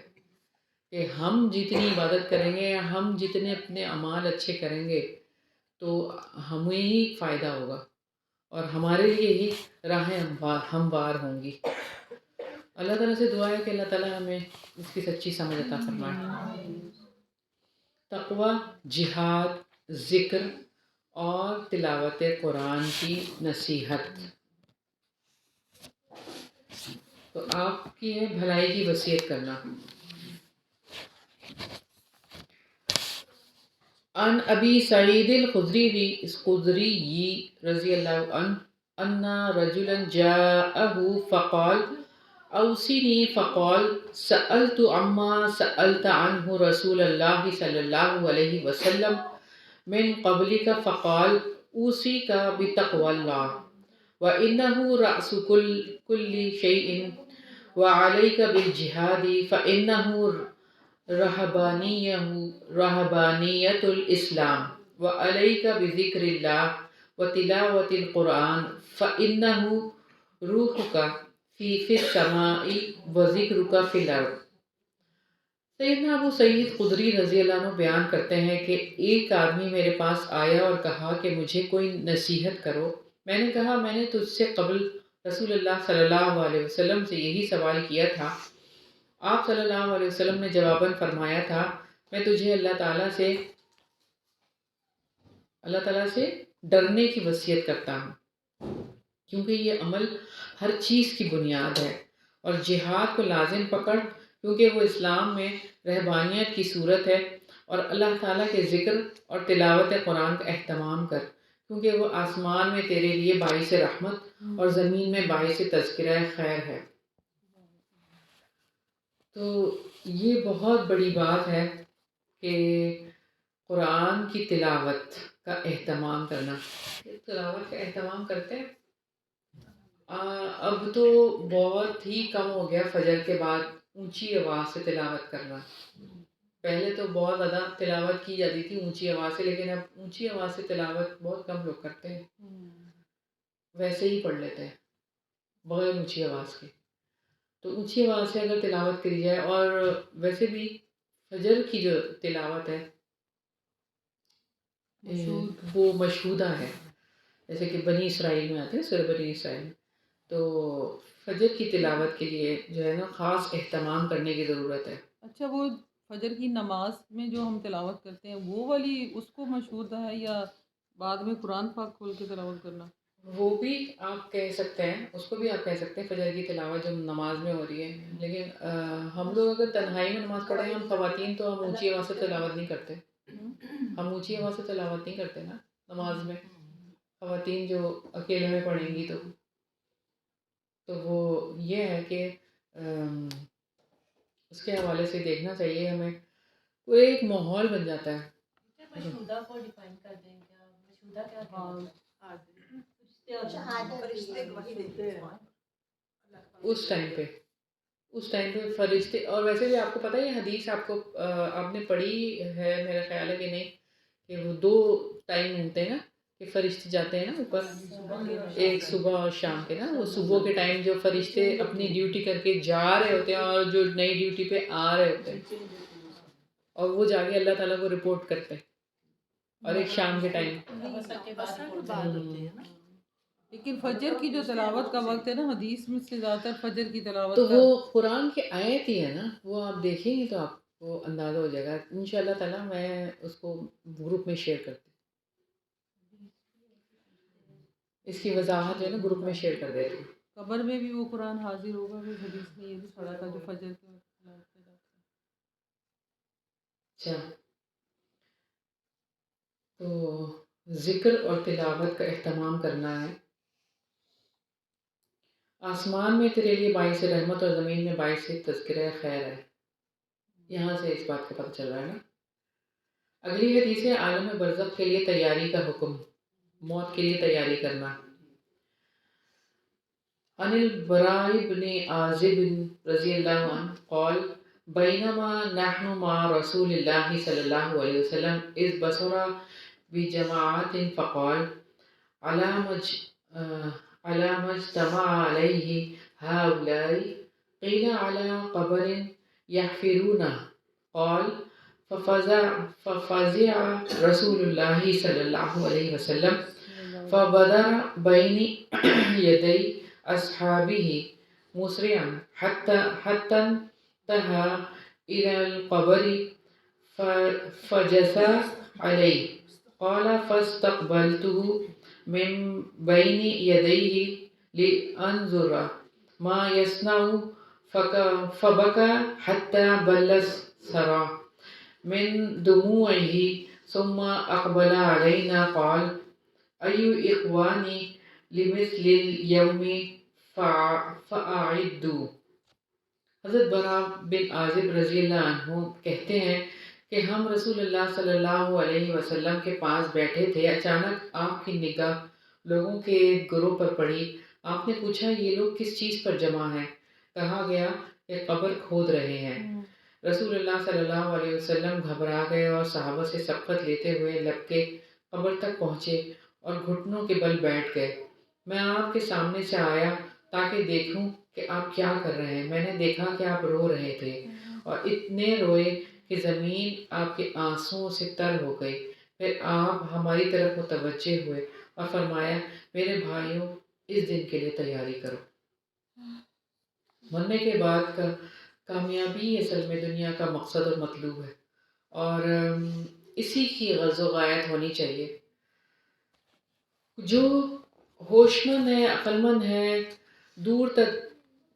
کہ ہم جتنی عبادت کریں گے، ہم جتنے اپنے اعمال اچھے کریں گے تو ہمیں ہی فائدہ ہوگا اور ہمارے لیے ہی راہیں ہموار ہوں گی. اللہ تعالیٰ سے دعا ہے کہ اللہ تعالیٰ ہمیں اس کی سچی سمجھ عطا فرمائے. تقوی، جہاد، ذکر اور تلاوت قرآن کی نصیحت. تو آپ کی ہے بھلائی کی وصیت کرنا. عن ابی سعید الخدری رضی اللہ عنہ ان رجلا جاءه فقال اوصنی، فقال سألت عما سألت عنه رسول اللہ صلی اللہ علیہ وسلم من قبلك فقال اوصيك بتقوى الله وإنه رأس كل شيء وعليك بالجهاد فإنه رهبانية الإسلام وعليك بذكر الله وتلاوة القرآن فإنه روحك في السماء وذکرک فی الارض۔ سیدنا ابو سعید خدری رضی اللہ عنہ بیان کرتے ہیں کہ ایک آدمی میرے پاس آیا اور کہا کہ مجھے کوئی نصیحت کرو۔ میں نے کہا میں نے تجھ سے قبل رسول اللہ صلی اللہ علیہ وسلم سے یہی سوال کیا تھا۔ آپ صلی اللہ علیہ وسلم نے جواباً فرمایا تھا میں تجھے اللہ تعالیٰ سے ڈرنے کی وصیت کرتا ہوں، کیونکہ یہ عمل ہر چیز کی بنیاد ہے، اور جہاد کو لازم پکڑ کیونکہ وہ اسلام میں رہبانیت کی صورت ہے، اور اللہ تعالیٰ کے ذکر اور تلاوت قرآن کا اہتمام کر کیونکہ وہ آسمان میں تیرے لیے باعث رحمت اور زمین میں باعث تذکرہ خیر ہے۔ تو یہ بہت بڑی بات ہے کہ قرآن کی تلاوت کا اہتمام کرنا۔ تلاوت کا اہتمام کرتے ہیں۔ اب تو بہت ہی کم ہو گیا فجر کے بعد اونچی آواز سے تلاوت کرنا۔ پہلے تو بہت زیادہ تلاوت کی جاتی تھی اونچی آواز سے، لیکن اب اونچی آواز سے تلاوت بہت کم لوگ کرتے ہیں، ویسے ہی پڑھ لیتے ہیں بغیر اونچی آواز کے۔ تو اونچی آواز سے اگر تلاوت کری جائے، اور ویسے بھی فجر کی جو تلاوت ہے وہ مشہودہ ہے، جیسے کہ بنی اسرائیل میں آتے ہیں سورہ بنی اسرائیل، تو فجر کی تلاوت کے لیے جو ہے نا خاص اہتمام کرنے کی ضرورت ہے۔ اچھا، وہ فجر کی نماز میں جو ہم تلاوت کرتے ہیں وہ والی اس کو مشہور ہے، یا بعد میں قرآن پاک کھول کے تلاوت کرنا؟ وہ بھی آپ کہہ سکتے ہیں، اس کو بھی آپ کہہ سکتے ہیں فجر کی تلاوت جو نماز میں ہو رہی ہے، لیکن ہم لوگ اگر تنہائی میں نماز پڑھیں ہم خواتین تو ہم اونچی آواز سے تلاوت نہیں کرتے، ہم اونچی آواز سے تلاوت نہیں کرتے نا نماز میں۔ خواتین جو اکیلے میں پڑھیں گی تو وہ یہ ہے کہ اس کے حوالے سے دیکھنا چاہیے ہمیں، وہ ایک ماحول بن جاتا ہے۔ مشہودہ کو ڈیفائن کر دیں کیا؟ مشہودہ کیا ہاں، اس ٹائم پہ فرشتے، اور ویسے بھی آپ کو پتہ ہے یہ حدیث آپ نے پڑھی ہے میرا خیال ہے کہ نہیں، کہ وہ 2 ٹائم ہوتے ہیں نا کہ فرشتے جاتے ہیں نا اوپر، ایک صبح اور شام کے نا، وہ صبح کے ٹائم جو فرشتے اپنی ڈیوٹی کر کے جا رہے ہوتے ہیں اور جو نئی ڈیوٹی پہ آ رہے ہوتے ہیں، اور وہ جا کے اللہ تعالیٰ کو رپورٹ کرتے ہیں، اور ایک شام کے ٹائم۔ لیکن فجر کی جو تلاوت کا وقت ہے نا، حدیث میں سے زیادہ تر فجر کی تلاوت تو کا وہ قرآن کی آیت ہی ہے نا، وہ آپ دیکھیں گے تو آپ کو اندازہ ہو جائے گا انشاءاللہ تعالیٰ۔ میں اس کو گروپ میں شیئر کرتی ہوں، اس کی وضاحت جو ہے نا گروپ میں شیئر کر دیتی ہوں۔ قبر میں بھی وہ قرآن حاضر ہوگا، پھر حدیث میں یہ بھی پڑھا تھا جو فجر کے وقت تلاوت کیا جاتا ہے۔ اچھا، تو ذکر اور تلاوت کا اہتمام کرنا ہے۔ آسمان میں تیرے لیے باعث رحمت اور زمین میں باعث تذکرہ خیر ہے، یہاں سے اس بات کا پتہ چل رہا ہے نا۔ اگلی حدیث ہے عالم برزخ کے لیے تیاری کا حکم، موت کے لیے تیاری کرنا۔ عن البراء بن عازب رضی اللہ عنہ قال بینما نحن مع رسول اللہ صلی اللہ علیہ وسلم اذ بصر بجماعت فقال على ما اجتمع عليه هؤلاء قيل على قبر يحفرونه قال ففزع رسول الله صلى الله عليه وسلم فبدر بين يدي أصحابه مسرعا حتى انتهى إلى القبر فجثى عليه قال فاستقبلته من بين يديه لأنظر ما يصنع فبكى حتى بل الثرى من دموعه ثم أقبل علينا قال أي إخواني لمثل اليوم فأعدوا۔ حضرت براء بن عازب رضی اللہ عنہ کہتے ہیں کہ ہم رسول اللہ صلی اللہ علیہ وسلم کے پاس بیٹھے تھے، اچانک آپ کی نگاہ لوگوں کے ایک گروہ پر پڑی۔ آپ نے پوچھا یہ لوگ کس چیز پر جمع ہیں؟ کہا گیا کہ قبر کھود رہے ہیں۔ رسول اللہ صلی اللہ علیہ وسلم گھبرا گئے اور صحابہ سے سبقت لیتے ہوئے لب کے قبر تک پہنچے اور گھٹنوں کے بل بیٹھ گئے۔ میں آپ کے سامنے سے آیا تاکہ دیکھوں کہ آپ کیا کر رہے ہیں۔ میں نے دیکھا کہ آپ رو رہے تھے اور اتنے روئے کہ زمین آپ کے آنسوؤں سے تر ہو گئی۔ پھر آپ ہماری طرف متوجہ ہوئے اور فرمایا، میرے بھائیوں، اس دن کے لیے تیاری کرو۔ مرنے کے بعد کا کامیابی اصل میں دنیا کا مقصد اور مطلوب ہے، اور اسی کی غرض و غایت ہونی چاہیے۔ جو ہوش مند ہے، عقل مند ہے، دور تک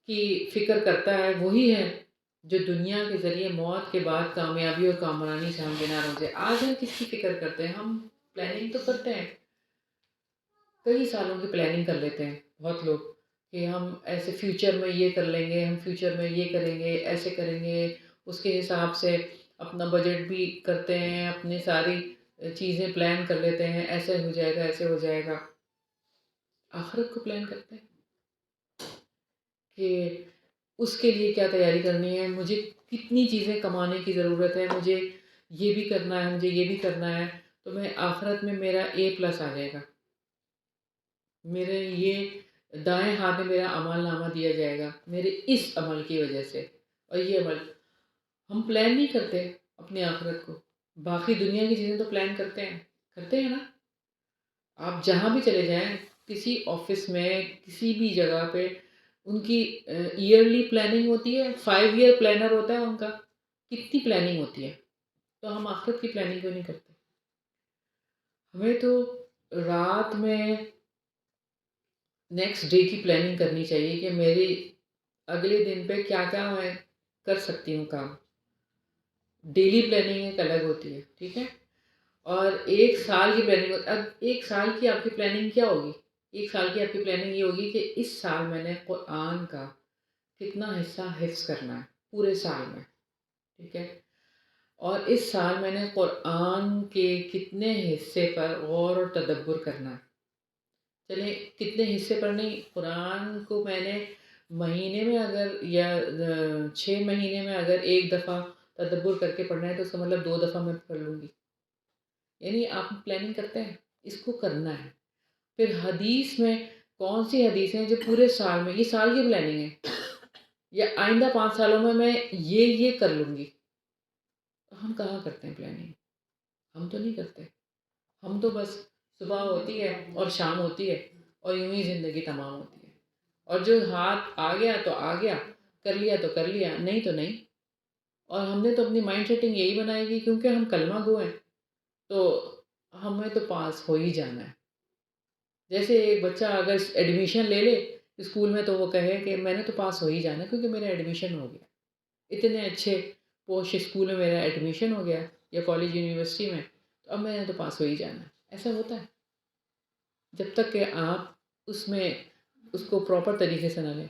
کی فکر کرتا ہے، وہی ہے جو دنیا کے ذریعے موت کے بعد کامیابی اور کامرانی سے ہمکنار ہو جائے۔ آج ہم کس کی فکر کرتے ہیں؟ ہم پلاننگ تو کرتے ہیں، کئی سالوں کی پلاننگ کر لیتے ہیں بہت لوگ، کہ ہم ایسے فیوچر میں یہ کر لیں گے، ہم فیوچر میں یہ کریں گے، ایسے کریں گے، اس کے حساب سے اپنا بجٹ بھی کرتے ہیں، اپنی ساری چیزیں پلان کر لیتے ہیں، ایسے ہو جائے گا، ایسے ہو جائے گا۔ آخرت کو پلان کرتے ہیں کہ اس کے لیے کیا تیاری کرنی ہے، مجھے کتنی چیزیں کمانے کی ضرورت ہے، مجھے یہ بھی کرنا ہے، مجھے یہ بھی کرنا ہے، تو میں آخرت میں میرا A+ آ جائے گا، میرے یہ دائیں ہاتھ میں میرا عمل نامہ دیا جائے گا میرے اس عمل کی وجہ سے۔ اور یہ عمل ہم پلان نہیں کرتے اپنی آخرت کو، باقی دنیا کی چیزیں تو پلان کرتے ہیں نا۔ آپ جہاں بھی چلے جائیں، کسی آفس میں، کسی بھی جگہ پہ، ان کی ایئرلی پلاننگ ہوتی ہے، 5 ایئر پلانر ہوتا ہے ان کا، کتنی پلاننگ ہوتی ہے۔ تو ہم آخرت کی پلاننگ کیوں نہیں کرتے؟ ہمیں تو رات میں نیکسٹ ڈے کی پلاننگ کرنی چاہیے کہ میری اگلے دن پہ کیا کیا میں کر سکتی ہوں کام۔ ڈیلی پلاننگ ایک الگ ہوتی ہے، ٹھیک ہے، اور ایک سال کی پلاننگ اب ایک سال کی آپ کی پلاننگ کیا ہوگی؟ ایک سال کی آپ کی پلاننگ یہ ہوگی کہ اس سال میں نے قرآن کا کتنا حصہ حفظ کرنا ہے پورے سال میں، ٹھیک ہے، اور اس سال میں نے قرآن کے کتنے حصے پر غور اور تدبر کرنا ہے۔ چلیں کتنے حصے پر نہیں، قرآن کو میں نے مہینے میں اگر یا 6 مہینے میں اگر ایک دفعہ تدبر کر کے پڑھنا ہے تو اس کا مطلب 2 دفعہ میں پڑھ لوں گی۔ یعنی آپ پلاننگ کرتے ہیں، اس کو کرنا ہے۔ پھر حدیث میں کون سی حدیثیں جو پورے سال میں، یہ سال کی پلاننگ ہے، یا آئندہ 5 سالوں میں یہ کر لوں گی۔ ہم کہاں کرتے ہیں پلاننگ؟ ہم تو نہیں کرتے، ہم تو بس صبح ہوتی ہے اور شام ہوتی ہے اور یوں ہی زندگی تمام ہوتی ہے، اور جو ہاتھ آ گیا تو آ گیا، کر لیا تو کر لیا، نہیں تو نہیں۔ اور ہم نے تو اپنی مائنڈ سیٹنگ یہی بنائی گی، کیونکہ ہم کلمہ گو ہیں تو ہمیں تو پاس ہو ہی جانا ہے۔ جیسے ایک بچہ اگر ایڈمیشن لے لے اسکول میں تو وہ کہے کہ میں نے تو پاس ہو ہی جانا ہے کیونکہ میرا ایڈمیشن ہو گیا، اتنے اچھے پوش اسکول میں میرا ایڈمیشن ہو گیا یا کالج یونیورسٹی میں، تو اب میں نے تو پاس ہو ہی جانا ہے۔ ایسا ہوتا ہے جب تک کہ آپ اس کو پراپر طریقے سے نہ لیں۔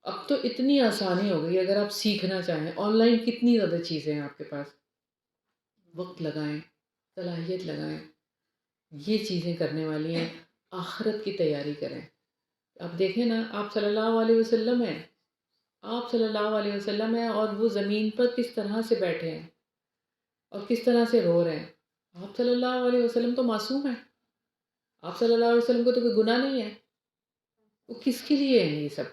اب تو اتنی آسانی ہو گئی، اگر آپ سیکھنا چاہیں آن لائن کتنی زیادہ چیزیں ہیں آپ کے پاس، وقت لگائیں، صلاحیت لگائیں، یہ چیزیں کرنے والی ہیں۔ آخرت کی تیاری کریں۔ آپ دیکھیں نا، آپ صلی اللہ علیہ وسلم ہیں، آپ صلی اللہ علیہ وسلم ہیں، اور وہ زمین پر کس طرح سے بیٹھے ہیں اور کس طرح سے رو رہے ہیں۔ آپ صلی اللہ علیہ وسلم تو معصوم ہیں، آپ صلی اللہ علیہ وسلم کو تو کوئی گناہ نہیں ہے۔ وہ کس کے لیے ہیں یہ سب؟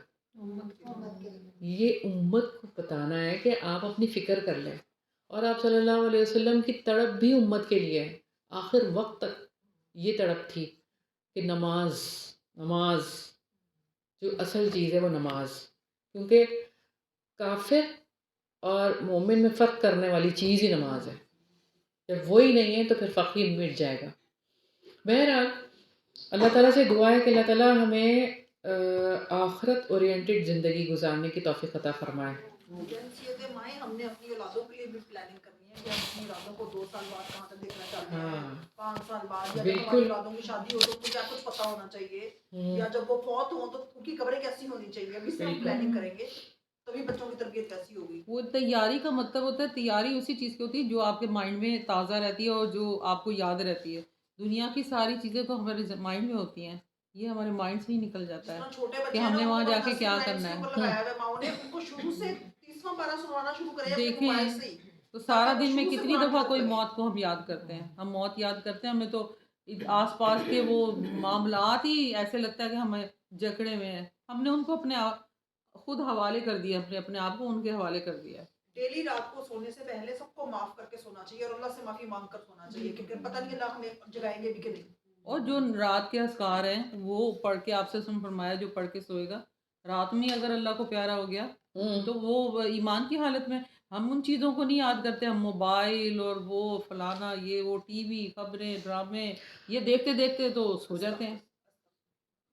یہ امت کو بتانا ہے کہ آپ اپنی فکر کر لیں، اور آپ صلی اللہ علیہ وسلم کی تڑپ بھی امت کے لیے ہے۔ آخر وقت تک یہ تڑپ تھی کہ نماز جو اصل چیز ہے وہ نماز، کیونکہ کافر اور مومن میں فرق کرنے والی چیز ہی نماز ہے، جب وہی نہیں ہے تو پھر فقیر مٹ جائے گا۔ بہرحال اللہ تعالیٰ سے دعا ہے کہ اللہ تعالیٰ ہمیں آخرت اورینٹڈ زندگی گزارنے کی توفیق عطا فرمائے۔ جنسیت مائیں ہم نے اپنی اولادوں کے لیے بھی پلاننگ کرنی ہے کہ ہم اپنی اولادوں کو 2 سال بعد کہاں تک دیکھنا چاہتے ہیں، 5 سال بعد، یا جب ہماری اولادوں کی شادی ہو تو ان کو کیا کچھ پتہ ہونا چاہیے، یا جب وہ فوت ہوں تو ان کی قبریں کیسی ہونی چاہیے۔ اب اس سے ہم پلاننگ کریں گے تبھی بچوں کی تربیت کیسی ہوگی۔ وہ تیاری کا مطلب ہوتا ہے، تیاری اسی چیز کی ہوتی ہے جو آپ کے مائنڈ میں تازہ رہتی ہے اور جو آپ کو یاد رہتی ہے۔ دنیا کی ساری چیزیں تو ہمارے مائنڈ میں ہوتی ہیں، یہ ہمارے مائنڈ سے ہی نکل جاتا ہے چھوٹے کہ بچے ہم نے وہاں جا کے کیا کرنا ہے. لگایا ہوا ماؤں نے ان کو شروع سے 30واں پارا سنانا شروع کرے اپنے دیکھیں موبائل سے ہی. تو سارا دن میں شروع سے کتنی قرآن دفعہ کی کوئی عادت موت کو ہم یاد کرتے ہیں. ہم موت یاد کرتے ہیں, ہمیں تو آس پاس کے وہ معاملات ہی ایسے لگتا ہے کہ ہمیں جکڑے میں ہیں. ہم نے ان کو اپنے خود حوالے کر دیا, اپنے آپ کو ان کے حوالے کر دیا. ڈیلی رات کو سونے سے پہلے سب کو معاف کر کے سونا چاہیے اور اللہ سے معافی مانگ کر سونا چاہیے, کیونکہ پتہ نہیں اللہ ہمیں جگائیں گے بھی کہ نہیں. اور جو رات کے اذکار ہیں وہ پڑھ کے, آپ سے فرمایا جو پڑھ کے سوئے گا رات میں اگر اللہ کو پیارا ہو گیا تو وہ ایمان کی حالت میں. ہم ان چیزوں کو نہیں یاد کرتے, ہم موبائل اور وہ فلانا یہ وہ ٹی وی خبریں ڈرامے یہ دیکھتے دیکھتے تو سو جاتے ہیں.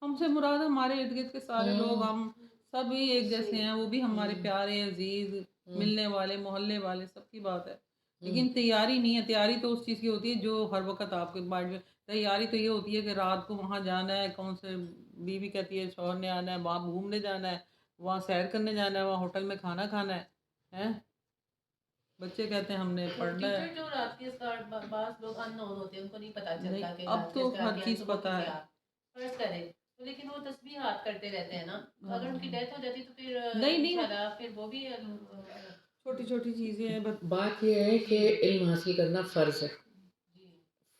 ہم سے مراد ہمارے ارد گرد کے سارے لوگ, ہم سب ہی ایک جیسے ہیں, وہ بھی ہمارے پیارے عزیز ملنے والے محلے والے سب کی بات ہے. لیکن تیاری نہیں ہے. تیاری تو اس چیز کی ہوتی ہے جو ہر وقت آپ کے مائنڈ میں. تیاری تو یہ ہوتی ہے کہ رات کو وہاں جانا ہے, کون سے بیوی کہتی ہے شوہر نے آنا ہے, وہاں گھومنے جانا ہے, وہاں سیر کرنے جانا ہے, وہاں ہوٹل میں کھانا کھانا ہے. بچے کہتے ہیں ہم نے پڑھنا ہے. جو رات کے بعض لوگ ان نون ہوتے ہیں, ان کو نہیں پتا چلتا نہیں, کہ اب تو ہر چیز پتہ ہے. فرض کرے تو لیکن وہ تسبیحات کرتے رہتے ہیں نا, اگر ان کی ڈیتھ ہو جاتی تو پھر نہیں انشاءاللہ پھر وہ بھی چھوٹی چھوٹی چیزیں ہیں. بات یہ ہے کہ علم حاصل کرنا فرض ہے.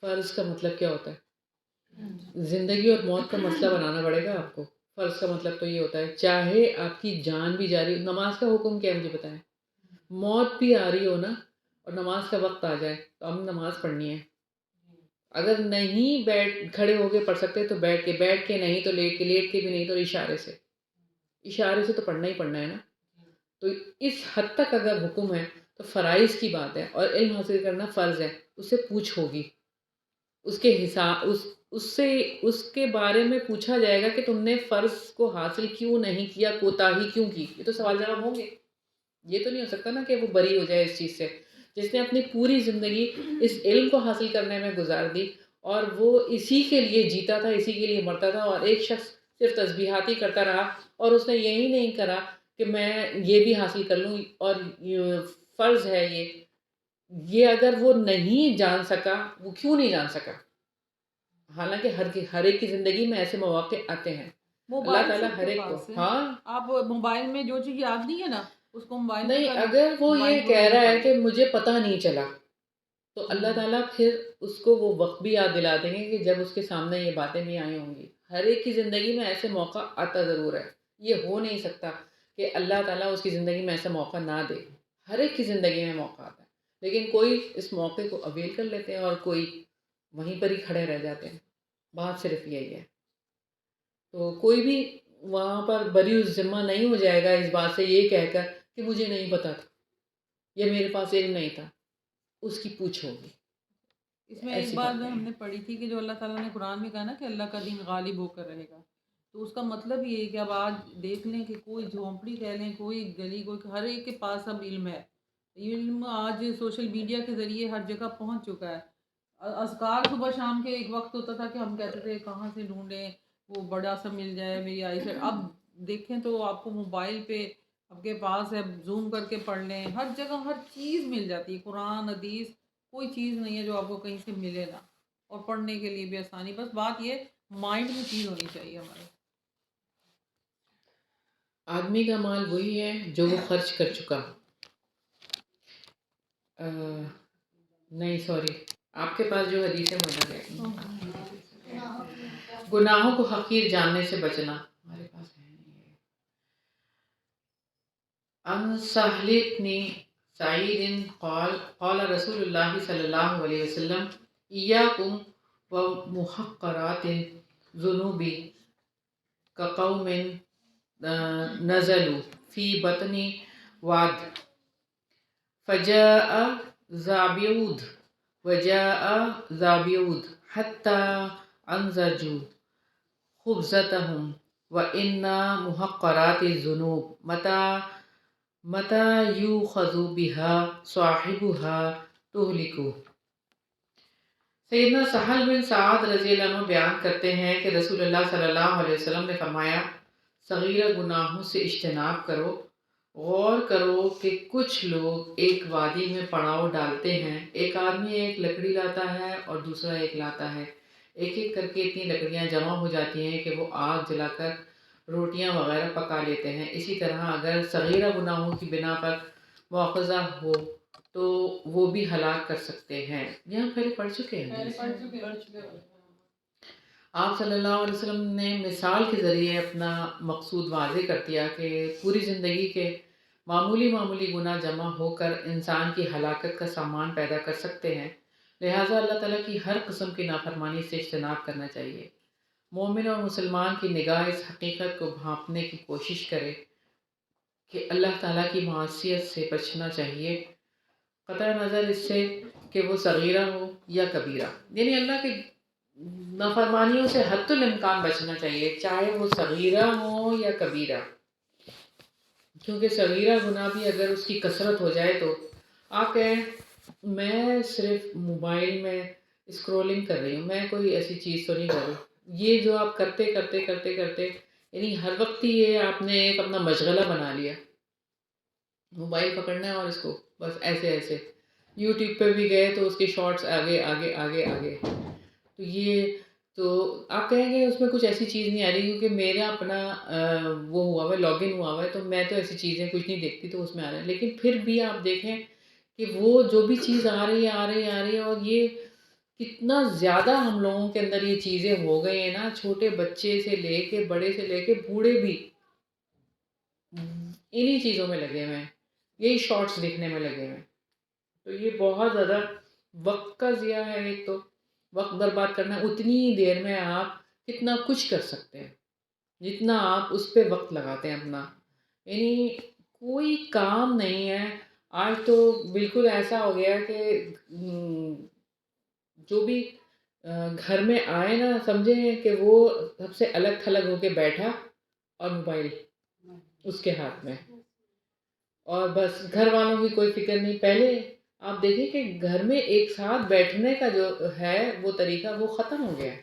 فرض کا مطلب کیا ہوتا ہے؟ زندگی اور موت کا مسئلہ بنانا پڑے گا آپ کو. فرض کا مطلب تو یہ ہوتا ہے چاہے آپ کی جان بھی جاری. نماز کا حکم کیا ہے مجھے بتائیں. موت بھی آ رہی ہو نا اور نماز کا وقت آ جائے تو ہم نماز پڑھنی ہے. اگر نہیں کھڑے ہو کے پڑھ سکتے تو بیٹھ کے نہیں تو لیٹ کے بھی نہیں تو اشارے سے تو پڑھنا ہی پڑھنا ہے نا. تو اس حد تک اگر حکم ہے تو فرائض کی بات ہے, اور علم حاصل کرنا فرض ہے. اس سے پوچھ ہوگی, اس کے حساب اس کے بارے میں پوچھا جائے گا کہ تم نے فرض کو حاصل کیوں نہیں کیا, کوتاہی کیوں کی. یہ تو سوال جواب ہوں گے. یہ تو نہیں ہو سکتا نا کہ وہ بری ہو جائے اس چیز سے, جس نے اپنی پوری زندگی اس علم کو حاصل کرنے میں گزار دی اور وہ اسی کے لیے جیتا تھا, اسی کے لیے مرتا تھا. اور ایک شخص صرف تسبیحات ہی کرتا رہا اور اس نے یہی نہیں کرا کہ میں یہ بھی حاصل کر لوں اور فرض ہے یہ اگر وہ نہیں جان سکا, وہ کیوں نہیں جان سکا؟ حالانکہ ہر ایک کی زندگی میں ایسے مواقع آتے ہیں. اللہ تعالیٰ ہر ایک کو. ہاں, آپ موبائل میں جو چیز یاد نہیں ہے نا اس کو موبائل نہیں, اگر وہ یہ کہہ رہا ہے کہ مجھے پتہ نہیں چلا تو اللہ تعالیٰ پھر اس کو وہ وقت بھی یاد دلا دیں گے کہ جب اس کے سامنے یہ باتیں نہیں آئی ہوں گی. ہر ایک کی زندگی میں ایسے موقع آتا ضرور ہے. یہ ہو نہیں سکتا کہ اللہ تعالیٰ اس کی زندگی میں ایسا موقع نہ دے. ہر ایک کی زندگی میں موقع آتا ہے, لیکن کوئی اس موقع کو اویل کر لیتے ہیں اور کوئی وہیں پر ہی کھڑے رہ جاتے ہیں. بات صرف یہی ہے. تو کوئی بھی وہاں پر بری الذمہ نہیں ہو جائے گا اس بات سے یہ کہہ کر کہ مجھے نہیں پتا تھا, یہ میرے پاس علم نہیں تھا. اس کی پوچھ ہوگی. اس میں ایک بات ہم نے پڑھی تھی کہ جو اللہ تعالیٰ نے قرآن میں کہا نا کہ اللہ کا دین غالب ہو کر رہے گا, تو اس کا مطلب یہ ہے کہ اب آج دیکھ لیں کہ کوئی جھونپڑی کہہ لیں, کوئی گلی, کوئی ہر ایک کے پاس اب علم ہے. علم آج سوشل میڈیا کے ذریعے ہر جگہ پہنچ چکا ہے. اذکار صبح شام کے ایک وقت ہوتا تھا کہ ہم کہتے تھے کہاں سے ڈھونڈیں, وہ بڑا سا مل جائے میری آئی سے. اب دیکھیں تو آپ کو موبائل پہ آپ کے پاس ہے, زوم کر کے پڑھ لیں, ہر جگہ ہر چیز مل جاتی ہے. قرآن حدیث کوئی چیز نہیں ہے جو آپ کو کہیں سے ملے نا, اور پڑھنے کے لیے بھی آسانی. بس بات یہ مائنڈ میں چیز ہونی چاہیے ہمارے. آدمی کا مال وہی ہے جو وہ خرچ کر چکا. نہیں سوری, آپ کے پاس جو حدیث ہے وہ ہے گناہوں کو حقیر جاننے سے بچنا. ہمارے پاس ہے نہیں. ان سہل بن سعید قال رسول اللہ صلی اللہ علیہ وسلم ایاکم ومحقرات الذنوب کقوم نزلوا فی بطن واد فجاء زابیعود وجاء زابیعود حتی انزجوا خبزتهم وإن محقرات الذنوب متى يؤخذ بها صاحبها تهلك. سیدنا سہل بن سعد رضی اللہ عنہ بیان کرتے ہیں کہ رسول اللہ صلی اللہ علیہ وسلم نے فرمایا صغیرہ گناہوں سے اجتناب کرو. غور کرو کہ کچھ لوگ ایک وادی میں پڑاؤ ڈالتے ہیں. ایک آدمی ایک لکڑی لاتا ہے اور دوسرا ایک لاتا ہے. ایک ایک کر کے اتنی لکڑیاں جمع ہو جاتی ہیں کہ وہ آگ جلا کر روٹیاں وغیرہ پکا لیتے ہیں. اسی طرح اگر صغیرہ گناہوں کی بنا پر مواخذہ ہو تو وہ بھی ہلاک کر سکتے ہیں. یہ ہم پہلے پڑھ چکے ہیں. آپ صلی اللہ علیہ وسلم نے مثال کے ذریعے اپنا مقصود واضح کر دیا کہ پوری زندگی کے معمولی معمولی گناہ جمع ہو کر انسان کی ہلاکت کا سامان پیدا کر سکتے ہیں. لہٰذا اللہ تعالیٰ کی ہر قسم کی نافرمانی سے اجتناب کرنا چاہیے. مومن اور مسلمان کی نگاہ اس حقیقت کو بھانپنے کی کوشش کرے کہ اللہ تعالیٰ کی معصیت سے بچنا چاہیے، قطع نظر اس سے کہ وہ صغیرہ ہو یا کبیرہ. یعنی اللہ کی نافرمانیوں سے حتی الامکان بچنا چاہیے، چاہے وہ صغیرہ ہو یا کبیرہ. کیونکہ صغیرہ گناہ بھی اگر اس کی کثرت ہو جائے تو آپ کہیں میں صرف موبائل میں اسکرولنگ کر رہی ہوں، میں کوئی ایسی چیز تو نہیں کر رہی. یہ جو آپ کرتے کرتے کرتے کرتے یعنی ہر وقت ہی یہ آپ نے ایک اپنا مشغلہ بنا لیا، موبائل پکڑنا ہے اور اس کو بس ایسے ایسے یوٹیوب پہ بھی گئے تو اس کے شارٹس آگے آگے آگے آگے. تو یہ تو آپ کہیں گے اس میں کچھ ایسی چیز نہیں آ رہی کیونکہ میرا اپنا وہ ہوا ہوا ہے، لاگ ان ہوا ہوا ہے، تو میں تو ایسی چیزیں کچھ نہیں دیکھتی تو اس میں آ رہا ہے. لیکن پھر بھی آپ دیکھیں کہ وہ جو بھی چیز آ رہی ہے اور یہ کتنا زیادہ ہم لوگوں کے اندر یہ چیزیں ہو گئی ہیں نا، چھوٹے بچے سے لے کے بڑے سے لے کے بوڑھے بھی انہی چیزوں میں لگے ہوئے ہیں، یہی شارٹس دیکھنے میں لگے ہوئے ہیں. تو یہ بہت زیادہ وقت کا ضیاع ہے. ایک تو وقت برباد کرنا، اتنی دیر میں آپ کتنا کچھ کر سکتے ہیں جتنا آپ اس پہ وقت لگاتے ہیں اپنا. یعنی کوئی کام نہیں ہے آج تو بالکل ایسا ہو گیا کہ جو بھی گھر میں آئے نا سمجھیں کہ وہ سب سے الگ تھلگ ہو کے بیٹھا اور موبائل اس کے ہاتھ میں، اور بس گھر والوں کی کوئی فکر نہیں. پہلے آپ دیکھیں کہ گھر میں ایک ساتھ بیٹھنے کا جو ہے وہ طریقہ وہ ختم ہو گیا ہے.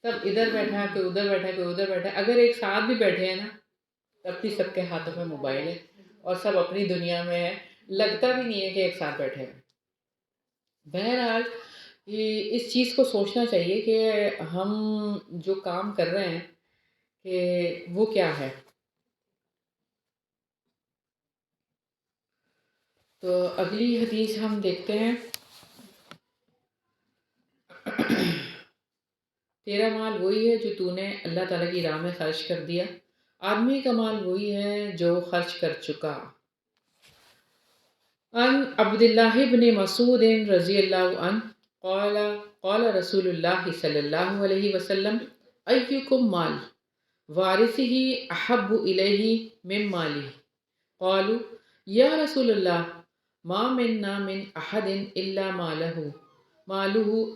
سب ادھر بیٹھا ہے، کوئی ادھر بیٹھا ہے، کوئی ادھر بیٹھا ہے. اگر ایک ساتھ بھی بیٹھے ہیں نا تب بھی سب کے ہاتھوں میں موبائل ہے اور سب اپنی دنیا میں ہے، لگتا بھی نہیں ہے کہ ایک ساتھ بیٹھے ہیں. بہرحال یہ اس چیز کو سوچنا چاہیے کہ ہم جو کام کر رہے ہیں کہ وہ کیا ہے. تو اگلی حدیث ہم دیکھتے ہیں. تیرا مال وہی ہے جو تو نے اللہ تعالیٰ کی راہ میں خرچ کر دیا، آدمی کا مال وہی ہے جو خرچ کر چکا. عن عبداللہ بن مسعود رضی اللہ عنہ قال قال رسول اللہ صلی اللہ علیہ وسلم ایکم مال وارثہ احب الیہ من مالہ. قالوا یا رسول اللہ ما منا من احد الا مالہ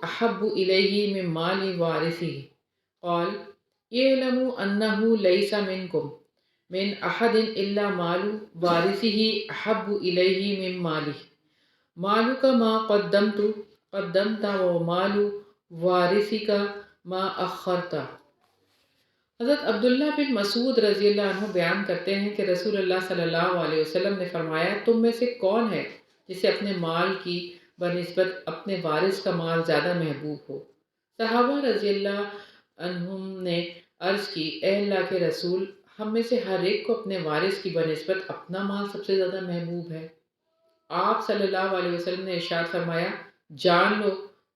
احب الیہ من مال وارثہ. قال اعلموا انہ لیس منکم من احد الا مال وارثہ احب الیہ من مالہ. مالک ما قدمت ومال وارثک ما اخرت. حضرت عبداللہ بن مسعود رضی اللہ عنہ بیان کرتے ہیں کہ رسول اللہ صلی اللہ علیہ وسلم نے فرمایا تم میں سے کون ہے جسے اپنے مال کی بنسبت اپنے وارث کا مال زیادہ محبوب ہو. صحابہ رضی اللہ عنہم نے عرض کی اے اللہ کے رسول، ہم میں سے ہر ایک کو اپنے وارث کی بنسبت اپنا مال سب سے زیادہ محبوب ہے. آپ صلی اللہ علیہ وسلم نے ارشاد فرمایا جان لو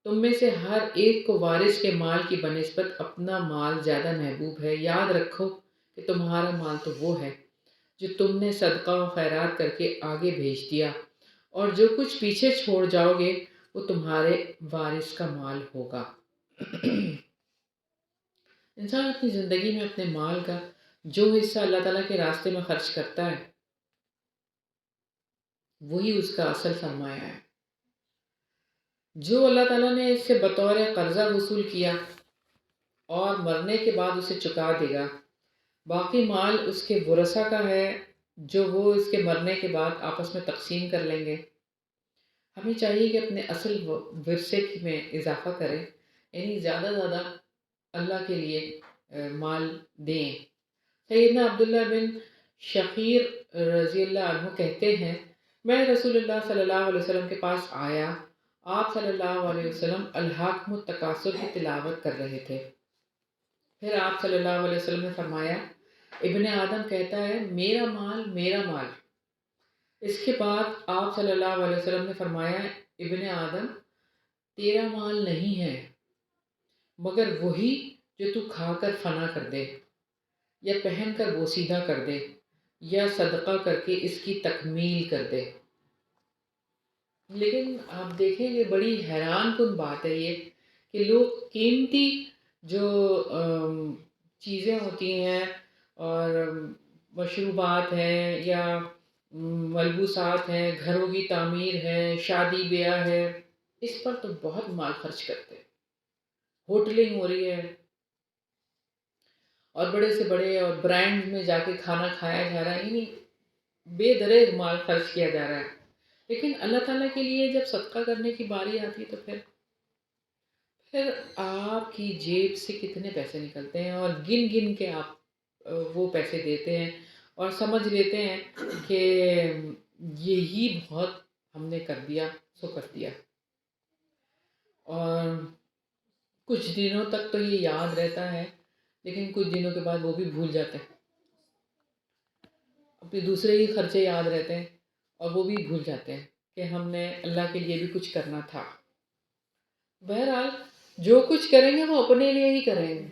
تم میں سے ہر ایک کو وارث کے مال کی بنسبت اپنا مال زیادہ محبوب ہے. یاد رکھو کہ تمہارا مال تو وہ ہے جو تم نے صدقہ و خیرات کر کے آگے بھیج دیا، اور جو کچھ پیچھے چھوڑ جاؤ گے وہ تمہارے وارث کا مال ہوگا. انسان اپنی زندگی میں اپنے مال کا جو حصہ اللہ تعالیٰ کے راستے میں خرچ کرتا ہے وہی اس کا اصل سرمایہ ہے. جو اللہ تعالیٰ نے اس سے بطور قرضہ وصول کیا اور مرنے کے بعد اسے چکا دے گا، باقی مال اس کے ورثہ کا ہے جو وہ اس کے مرنے کے بعد آپس میں تقسیم کر لیں گے. ہمیں چاہیے کہ اپنے اصل ورثے میں اضافہ کریں، یعنی زیادہ زیادہ اللہ کے لیے مال دیں. سیدنا عبداللہ بن شخیر رضی اللہ عنہ کہتے ہیں میں رسول اللہ صلی اللہ علیہ وسلم کے پاس آیا آپ صلی اللہ علیہ وسلم الحاکم التکاثر کی تلاوت کر رہے تھے۔ پھر آپ صلی اللہ علیہ وسلم نے فرمایا، ابن آدم کہتا ہے میرا مال میرا مال۔ اس کے بعد آپ صلی اللہ علیہ وسلم نے فرمایا، ابن آدم تیرا مال نہیں ہے مگر وہی جو تو کھا کر فنا کر دے، یا پہن کر بوسیدہ کر دے، یا صدقہ کر کے اس کی تکمیل کر دے۔ لیکن آپ دیکھیں کہ بڑی حیران کن بات ہے یہ کہ لوگ قیمتی جو چیزیں ہوتی ہیں اور مشروبات ہیں یا ملبوسات ہیں، گھروں کی تعمیر ہے، شادی بیاہ ہے، اس پر تو بہت مال خرچ کرتے ہیں۔ ہوٹلنگ ہو رہی ہے اور بڑے سے بڑے اور برانڈ میں جا کے کھانا کھایا جا رہا ہے، یعنی بے دریغ مال خرچ کیا جا رہا ہے۔ لیکن اللہ تعالیٰ کے لیے جب صدقہ کرنے کی باری آتی ہے تو پھر آپ کی جیب سے کتنے پیسے نکلتے ہیں اور گن گن کے آپ وہ پیسے دیتے ہیں اور سمجھ لیتے ہیں کہ یہی بہت ہم نے کر دیا سو کر دیا، اور کچھ دنوں تک تو یہ یاد رہتا ہے لیکن کچھ دنوں کے بعد وہ بھی بھول جاتے ہیں، اپنے دوسرے ہی خرچے یاد رہتے ہیں اور وہ بھی بھول جاتے ہیں کہ ہم نے اللہ کے لیے بھی کچھ کرنا تھا۔ بہرحال جو کچھ کریں گے وہ اپنے لیے ہی کریں گے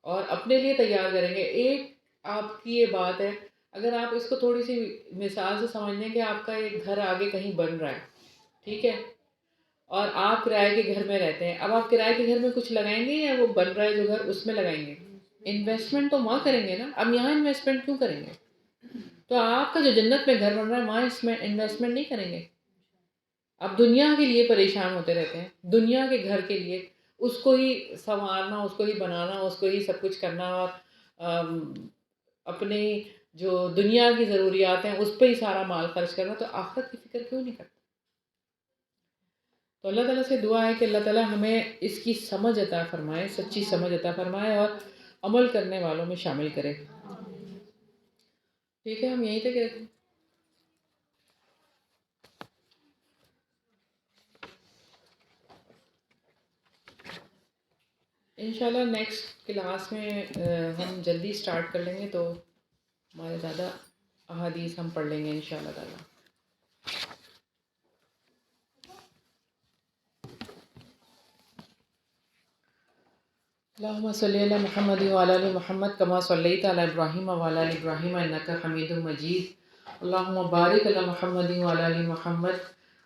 اور اپنے لیے تیار کریں گے۔ ایک آپ کی یہ بات ہے، اگر آپ اس کو تھوڑی سی مثال سے سمجھ لیں کہ آپ کا ایک گھر آگے کہیں بن رہا ہے، ٹھیک ہے، اور آپ کرائے کے گھر میں رہتے ہیں۔ اب آپ کرائے کے گھر میں کچھ لگائیں گے یا وہ بن رہا ہے جو گھر اس میں لگائیں گے؟ انویسٹمنٹ تو وہاں کریں گے نا، اب یہاں انویسٹمنٹ کیوں کریں گے؟ تو آپ کا جو جنت میں گھر بن رہا ہے وہاں اس میں انویسٹمنٹ نہیں کریں گے؟ اب دنیا کے لیے پریشان ہوتے رہتے ہیں، دنیا کے گھر کے لیے، اس کو ہی سنوارنا، اس کو ہی بنانا، اس کو ہی سب کچھ کرنا، اور اپنی جو دنیا کی ضروریات ہیں اس پہ ہی سارا مال خرچ کرنا، تو آخرت کی فکر کیوں نہیں کرتا؟ تو اللہ تعالیٰ سے دعا ہے کہ اللہ تعالیٰ ہمیں اس کی سمجھ عطا فرمائے، سچی سمجھ عطا فرمائے اور عمل کرنے والوں میں شامل کرے۔ ٹھیک ہے، ہم یہیں تک رہتے ہیں۔ انشاءاللہ نیکسٹ کلاس میں ہم جلدی سٹارٹ کر لیں گے تو ہمارے زیادہ احادیث ہم پڑھ لیں گے انشاءاللہ تعالیٰ۔ اللہم صلی علی محمد وعلی آل محمد کما صلیت علی ابراہیم وعلی آل ابراہیم انک حمید مجید۔ اللہم بارک علی محمد وعلی آل محمد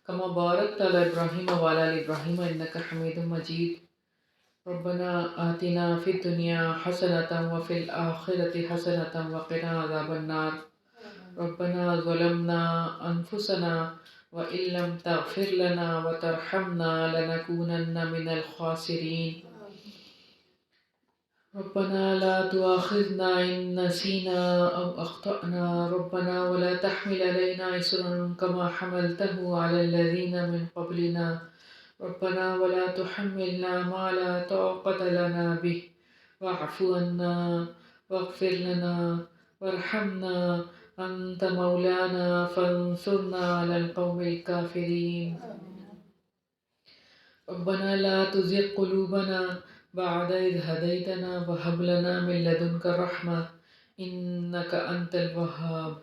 کما بارکت علی ابراہیم وعلی آل ابراہیم انک حمید مجید۔ ربنا آتنا فی الدنیا حسنۃ وفی الآخرۃ حسنۃ وقنا عذاب النار۔ ربنا ظلمنا انفسنا وإن لم تغفر لنا وترحمنا لنكونن من الخاسرین۔ ربنا لا تؤاخذنا إن نسينا أو أخطأنا، ربنا ولا تحمل علينا إصرا كما حملته على الذين من قبلنا، ربنا ولا تحملنا ما لا طاقة لنا به، واعف عنا واغفر لنا وارحمنا أنت مولانا فانصرنا على القوم الكافرين۔ ربنا لا تزغ قلوبنا بعد إذ هديتنا وهب لنا من لدنك رحمة إنك أنت الوهاب۔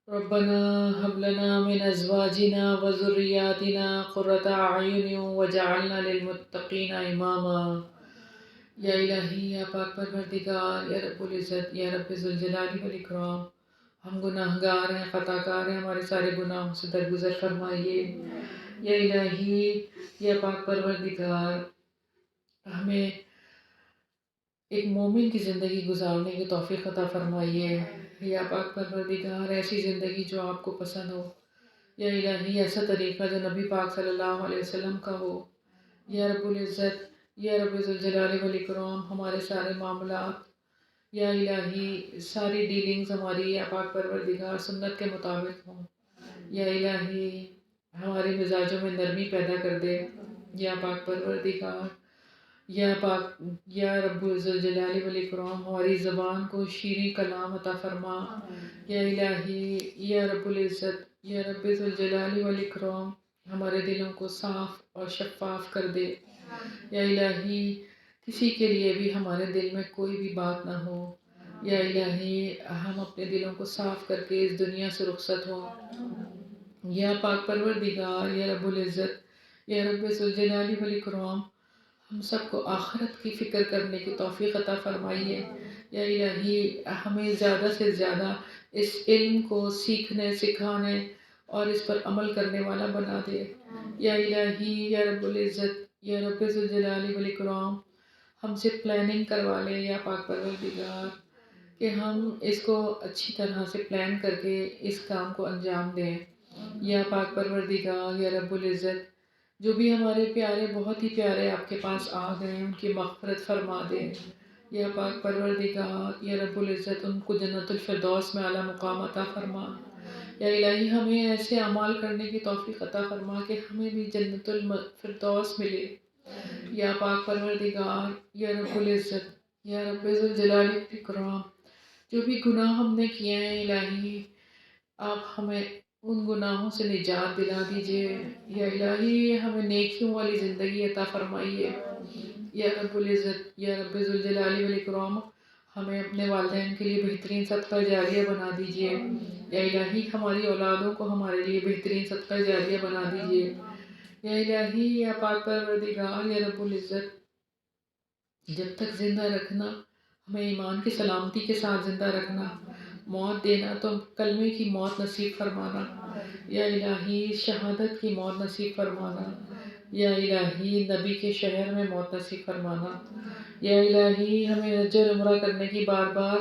ربنا هب لنا من أزواجنا وذرياتنا قرة أعين واجعلنا للمتقين إماما۔ یا الہی، یا پاک پروردگار، یا رب العزت، یا رب ذوالجلال والاکرام، ہم گناہ گار ہیں، خطا کار ہیں، ہمارے سارے گناہوں سے درگزر فرمائیے۔ یا الہی، یا پاک پروردگار، ہمیں ایک مومن کی زندگی گزارنے کی توفیق عطا فرمائیے۔ یا پاک پروردگار، ایسی زندگی جو آپ کو پسند ہو۔ یا الہی، ایسا طریقہ جو نبی پاک صلی اللہ علیہ وسلم کا ہو۔ یا رب العزت، یا رب ذوالجلال والاکرام، ہمارے سارے معاملات، یا الہی ساری ڈیلنگز ہماری یا پاک پروردگار سنت کے مطابق ہوں۔ یا الہی ہمارے مزاجوں میں نرمی پیدا کر دے یا پاک پروردگار۔ یا رب ذوالجلال والاکرام ہماری زبان کو شیریں کلام عطا فرما۔ یا الہی، یا رب العزت، یا رب ذوالجلال والاکرام ہمارے دلوں کو صاف اور شفاف کر دے۔ یا الہی کسی کے لیے بھی ہمارے دل میں کوئی بھی بات نہ ہو، یا الہی ہم اپنے دلوں کو صاف کر کے اس دنیا سے رخصت ہوں۔ یا پاک پروردگار، یا رب العزت، یا رب ذوالجلال والاکرام، ہم سب کو آخرت کی فکر کرنے کی توفیق عطا فرمائیے۔ یا الہی ہمیں زیادہ سے زیادہ اس علم کو سیکھنے، سکھانے اور اس پر عمل کرنے والا بنا دے۔ یا الہی، یا رب العزت، یا رب ذوالجلال والاکرام، ہم سے پلاننگ کروا لے یا پاک پروردگار، کہ ہم اس کو اچھی طرح سے پلان کر کے اس کام کو انجام دیں۔ یا پاک پروردگار، یا رب العزت، جو بھی ہمارے پیارے، بہت ہی پیارے آپ کے پاس آ گئے ہیں، ان کی مغفرت فرما دے۔ یا پاک پروردگار، یا رب العزت، ان کو جنت الفردوس میں اعلیٰ مقام عطا فرما۔ یا الہی ہمیں ایسے اعمال کرنے کی توفیق عطا فرما کہ ہمیں بھی جنت الفردوس ملے۔ یا پاک پروردگار، یا رب العزت، یا رب ذوالجلال والاکرام، جو بھی گناہ ہم نے کیے ہیں الہی، آپ ہمیں ان گناہوں سے نجات دلا دیجئے۔ یا الہی ہمیں نیکیوں والی زندگی عطا فرمائیے۔ یا رب العزت، یا رب ذوالجلال والاکرام، ہمیں اپنے والدین کے لیے بہترین صدقہ جاریہ بنا دیجئے۔ یا الہی ہماری اولادوں کو ہمارے لیے بہترین صدقہ جاریہ بنا دیجئے۔ یا الہی، یا پاک پروردگار، یا رب العزت، جب تک زندہ رکھنا ہمیں ایمان کی سلامتی کے ساتھ زندہ رکھنا، موت دینا تو کلمے کی موت نصیب فرمانا۔ یا الہی شہادت کی موت نصیب فرمانا۔ یا الہی نبی کے شہر میں موت نصیب فرمانا۔ یا الہی ہمیں حج اور عمرہ کرنے کی بار بار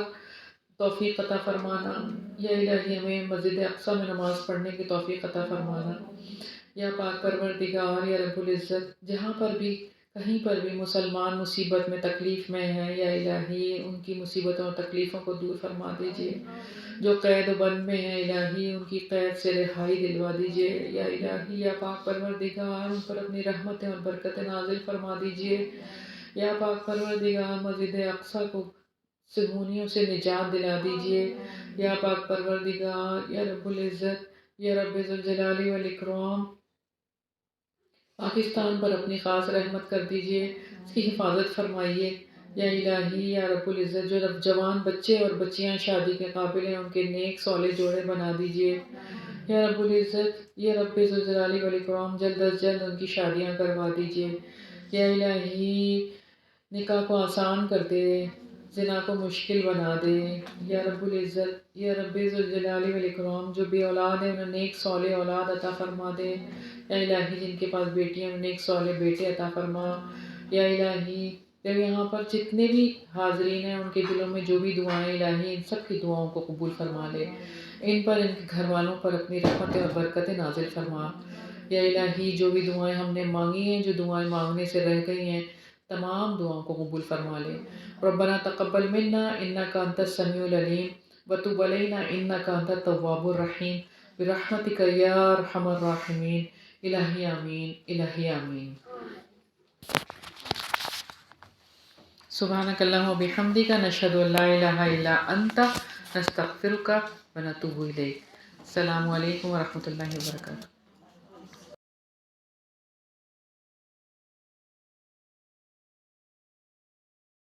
توفیق عطا فرمانا۔ یا الہی ہمیں مسجد اقصیٰ میں نماز پڑھنے کی توفیق عطا فرمانا۔ یا پاک پروردگار، یا رب العزت، جہاں پر بھی کہیں پر بھی مسلمان مصیبت میں، تکلیف میں ہے، یا الہی ان کی مصیبتوں اور تکلیفوں کو دور فرما دیجئے۔ جو قید و بند میں ہے الہی ان کی قید سے رہائی دلوا دیجئے۔ یا الہی، یا پاک پروردگار، ان پر اپنی رحمتیں اور برکتیں نازل فرما دیجئے۔ یا پاک پروردگار مسجد اقصیٰ کو صہیونیوں سے نجات دلا دیجئے۔ یا پاک پروردگار، یا رب العزت، یا رب ذوالجلال والاکرام، پاکستان پر اپنی خاص رحمت کر دیجئے، اس کی حفاظت فرمائیے۔ یا الہی، یا رب العزت، جو جوان بچے اور بچیاں شادی کے قابل ہیں ان کے نیک صالح جوڑے بنا دیجئے۔ یا رب العزت، یا رب ذوالجلال والاکرام، جلد از جلد ان کی شادیاں کروا دیجئے۔ یا الہی نکاح کو آسان کر دے، زنا کو مشکل بنا دے۔ یا رب العزت، یا رب ذوالجلال والاکرام، جو بے اولاد ہیں انہیں نیک صالح اولاد عطا فرما دے۔ یا الہی جن کے پاس بیٹیاں ہیں نیک صالح بیٹے عطا فرما۔ یا الہی جب یہاں پر جتنے بھی حاضرین ہیں ان کے دلوں میں جو بھی دعائیں الہی ان سب کی دعاؤں کو قبول فرما لے، ان پر، ان کے گھر والوں پر اپنی رحمتیں اور برکتیں نازل فرما۔ یا الہی جو بھی دعائیں ہم نے مانگی ہیں، جو دعائیں مانگنے سے رہ گئی ہیں، تمام دعاؤں کو قبول فرما لے۔ ربنا تقبل منا انک انت السمیع العلیم وتب علینا انک انت التواب الرحیم برحمتک یا ارحم الراحمین۔ الہی آمین، الہی آمین۔ سبحانک اللہم و بحمدک، نشہد ان لا الہ الا انت، نستغفرک و نتوب الیک۔ السلام علیکم و رحمۃ اللہ وبرکاتہ۔